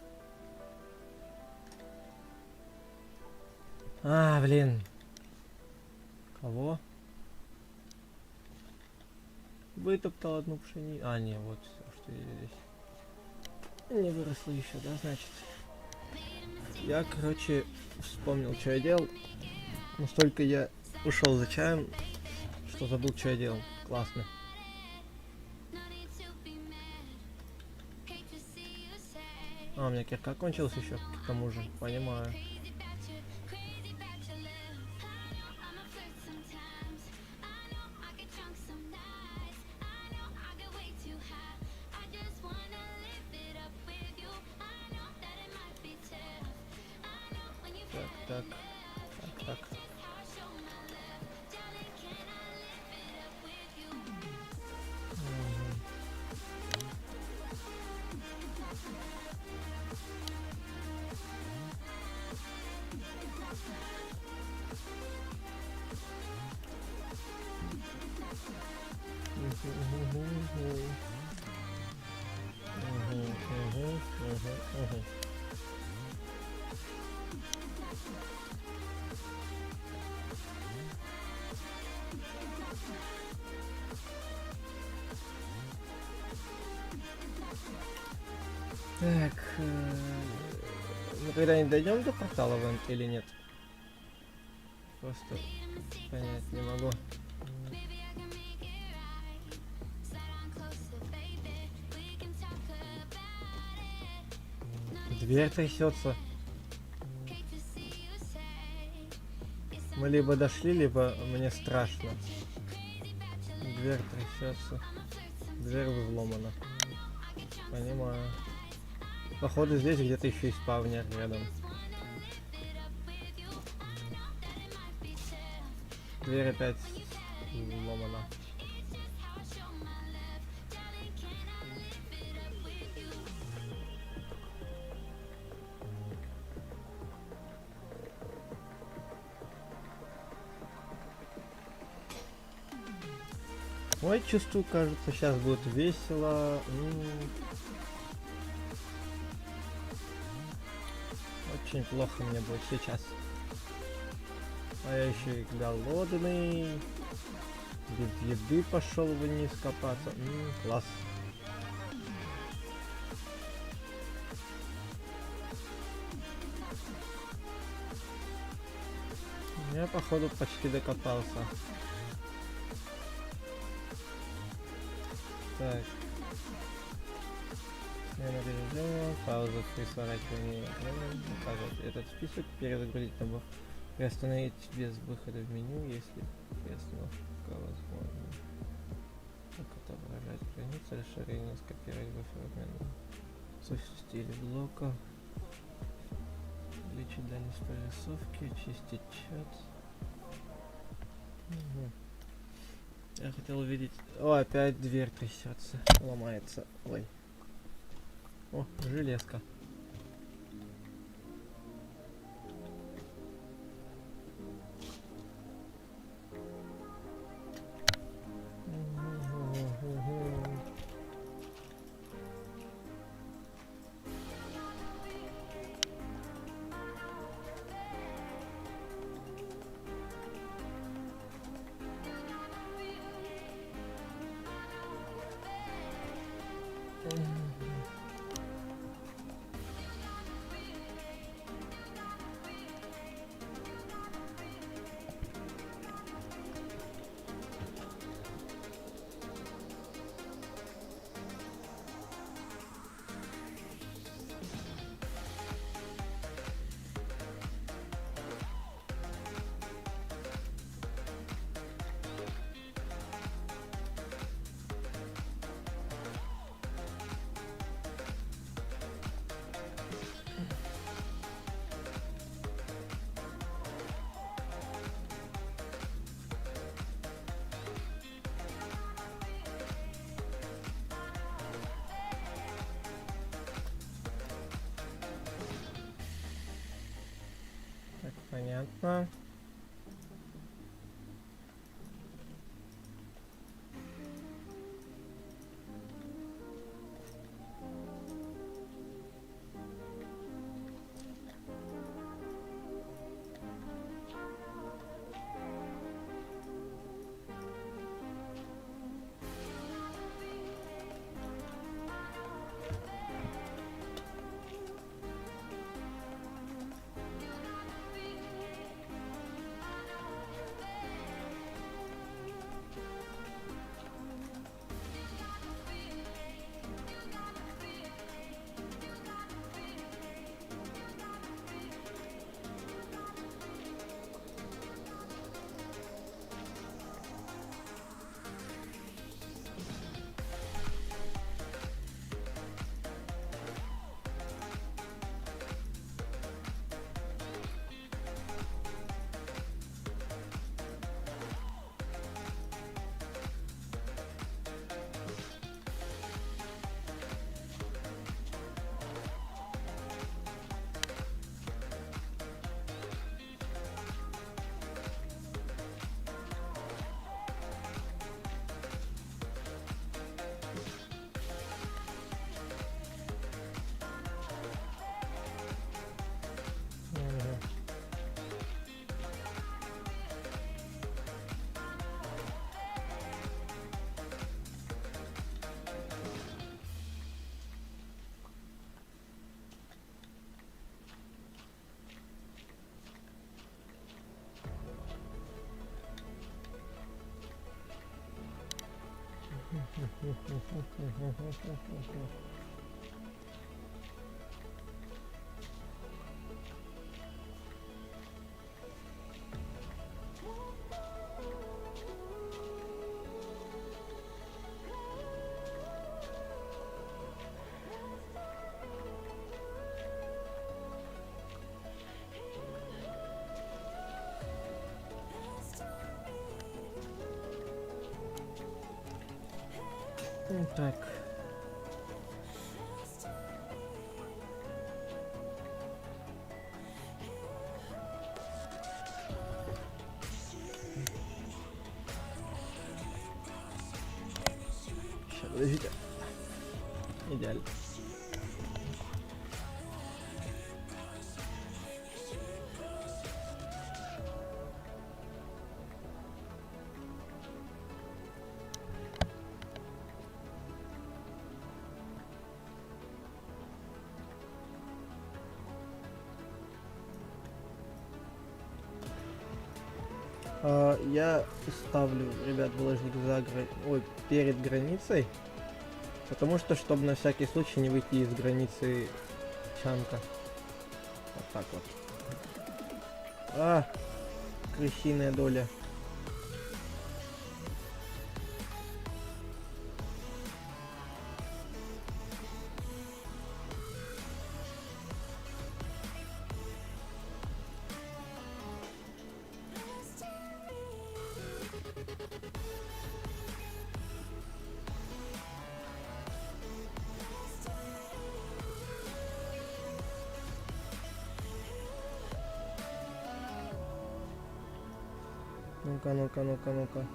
А, блин. Кого? Вытоптал одну пшеницу. А, не, вот все, что я здесь. Не выросло еще, да, значит. Я, короче, вспомнил, что я делал. Настолько я ушел за чаем, что забыл, что я делал. Классно. А, у меня кирка кончилась еще, к тому же, понимаю. Так. Так, мы когда-нибудь дойдем до портала вент или нет? Просто понять не могу. Дверь трясется. Мы либо дошли, либо мне страшно. Дверь трясется. Дверь взломана. Понимаю. Походу здесь где-то еще и спавнер рядом. Дверь опять взломана. Ой, чувствую, кажется, сейчас будет весело. Очень плохо мне будет сейчас. А я еще и голодный. Без еды пошел вниз копаться. Класс. Я походу почти докопался. Так. Смена режима, пауза при сворачивании экрана, указывать этот список, перезагрузить набор, приостановить без выхода в меню, если приостановка возможна. Как отображать границы, расширение, скопировать буфер обмена, стиль блока, увеличить дальность прорисовки, очистить чат. Я хотел увидеть... О, опять дверь трясется, ломается. Ой. О, железка. Так, понятно. Так. Сейчас, подождите. Идеально. Я ставлю, ребят, булыжник за перед границей. Потому что, чтобы на всякий случай не выйти из границы чанка. Вот так вот. А! Крысиная доля. Ну-ка, ну-ка, ну-ка, ну-ка.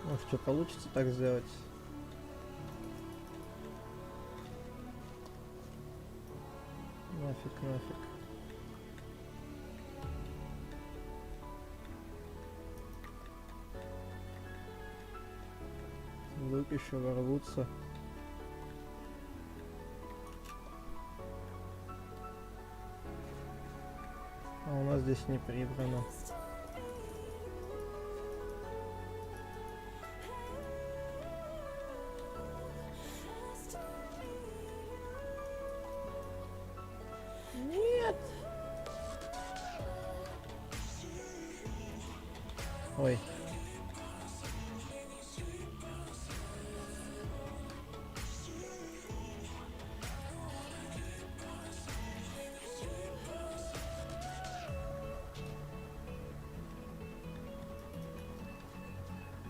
Ну что, получится так сделать? Нафиг, нафиг. Вдруг еще ворвутся. А у нас здесь не прибрано. Нет! Ой.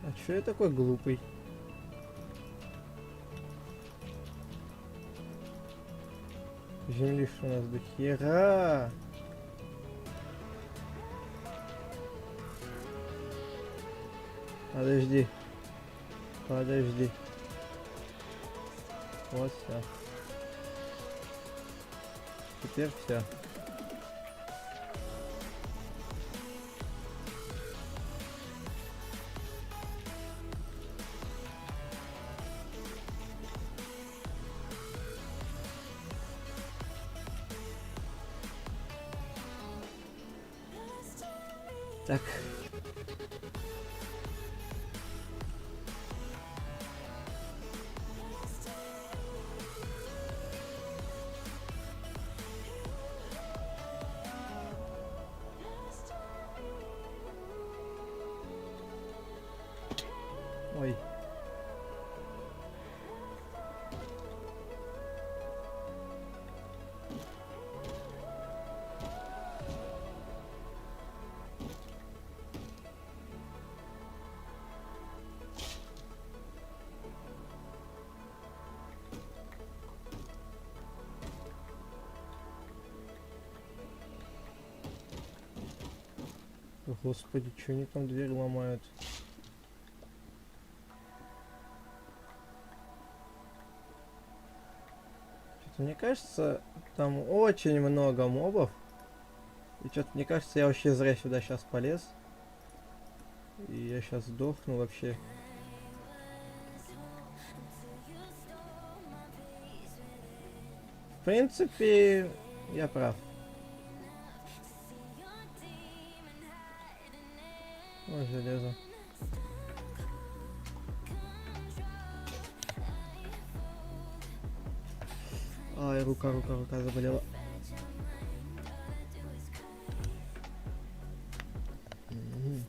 А чё я такой глупый? Земли что у нас до хера. Подожди. Подожди. Вот все. Теперь все. Так. Ой. Господи, что они там дверь ломают? Что-то мне кажется, там очень много мобов. И что-то мне кажется, я вообще зря сюда сейчас полез. И я сейчас сдохну вообще. В принципе, я прав. Ой, железо. Ай, рука заболела. Мгм.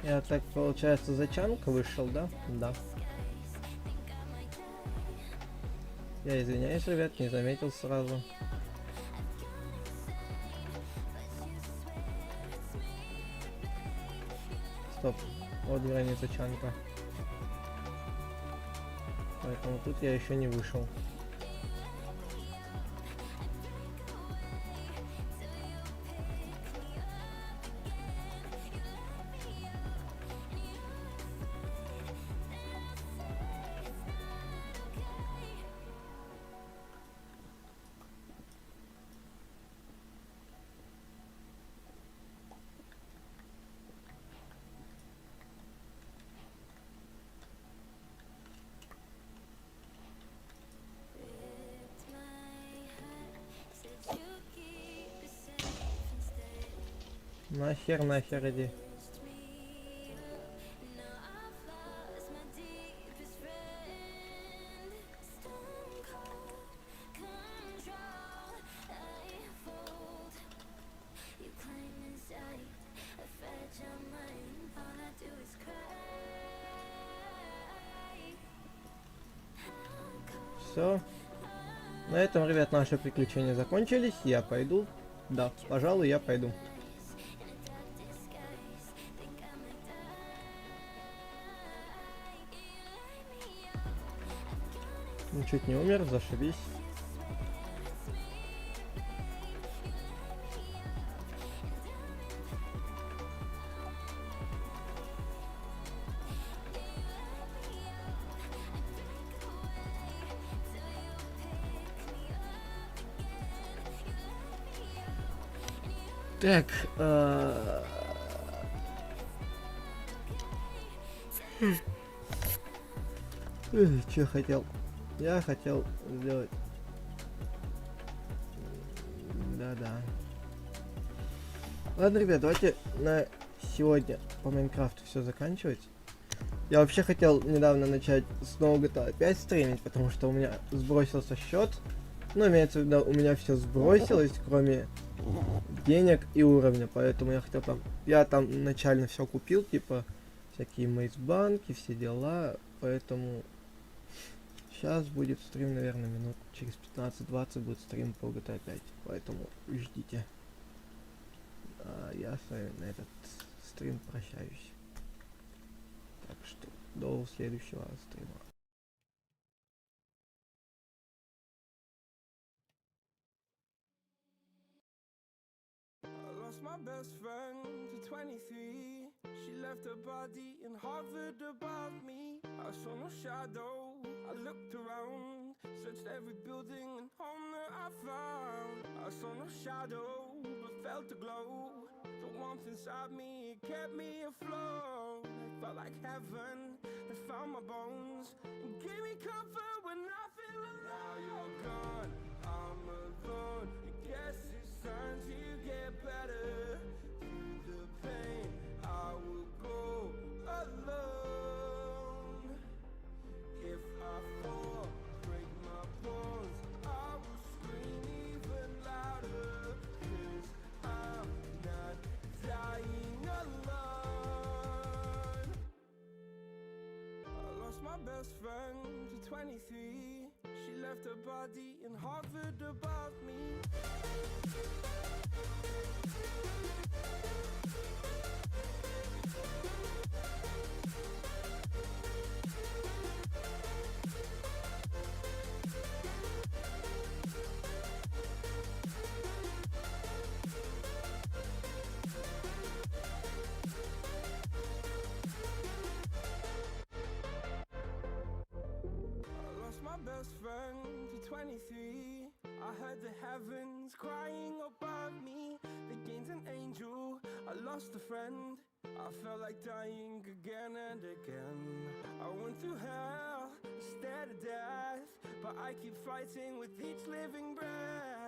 Я так, получается, за чанк вышел, да? Да. Я извиняюсь, ребят, не заметил сразу. Стоп. Вот граница чанка. Поэтому тут я еще не вышел. Нахер иди. все. На этом, ребят, наши приключения закончились. Я пойду. Да, пожалуй, я пойду. Чуть не умер, зашибись. Так, что хотел? Я хотел сделать... Да-да. Ладно, ребят, давайте на сегодня по Майнкрафту все заканчивать. Я вообще хотел недавно начать снова GTA 5 стримить, потому что у меня сбросился счет. Ну, имеется в виду, у меня все сбросилось, кроме денег и уровня, поэтому я хотел там... Я там начально все купил, типа, всякие мейсбанки, все дела, поэтому... Сейчас будет стрим, наверное, минут через 15-20 будет стрим по GTA 5, поэтому ждите. А я с вами на этот стрим прощаюсь. Так что до следующего стрима. I lost my best friend to 23. She left her body and hovered above me. I saw no shadow, I looked around, searched every building and home that I found. I saw no shadow, but felt the glow. The warmth inside me, it kept me afloat. It felt like heaven had found my bones and gave me comfort when I feel alone. Now you're gone, I'm alone. I guess it's time to get better. Through the pain, I will go alone. If I fall, break my bones, I will scream even louder. 'Cause I'm not dying alone. I lost my best friend to 23. She left her body and hovered above me. I lost my best friend to 23. I heard the heavens crying above me. They gained an angel, I lost a friend. I felt like dying again and again. I went through hell, stared at death, but I keep fighting with each living breath.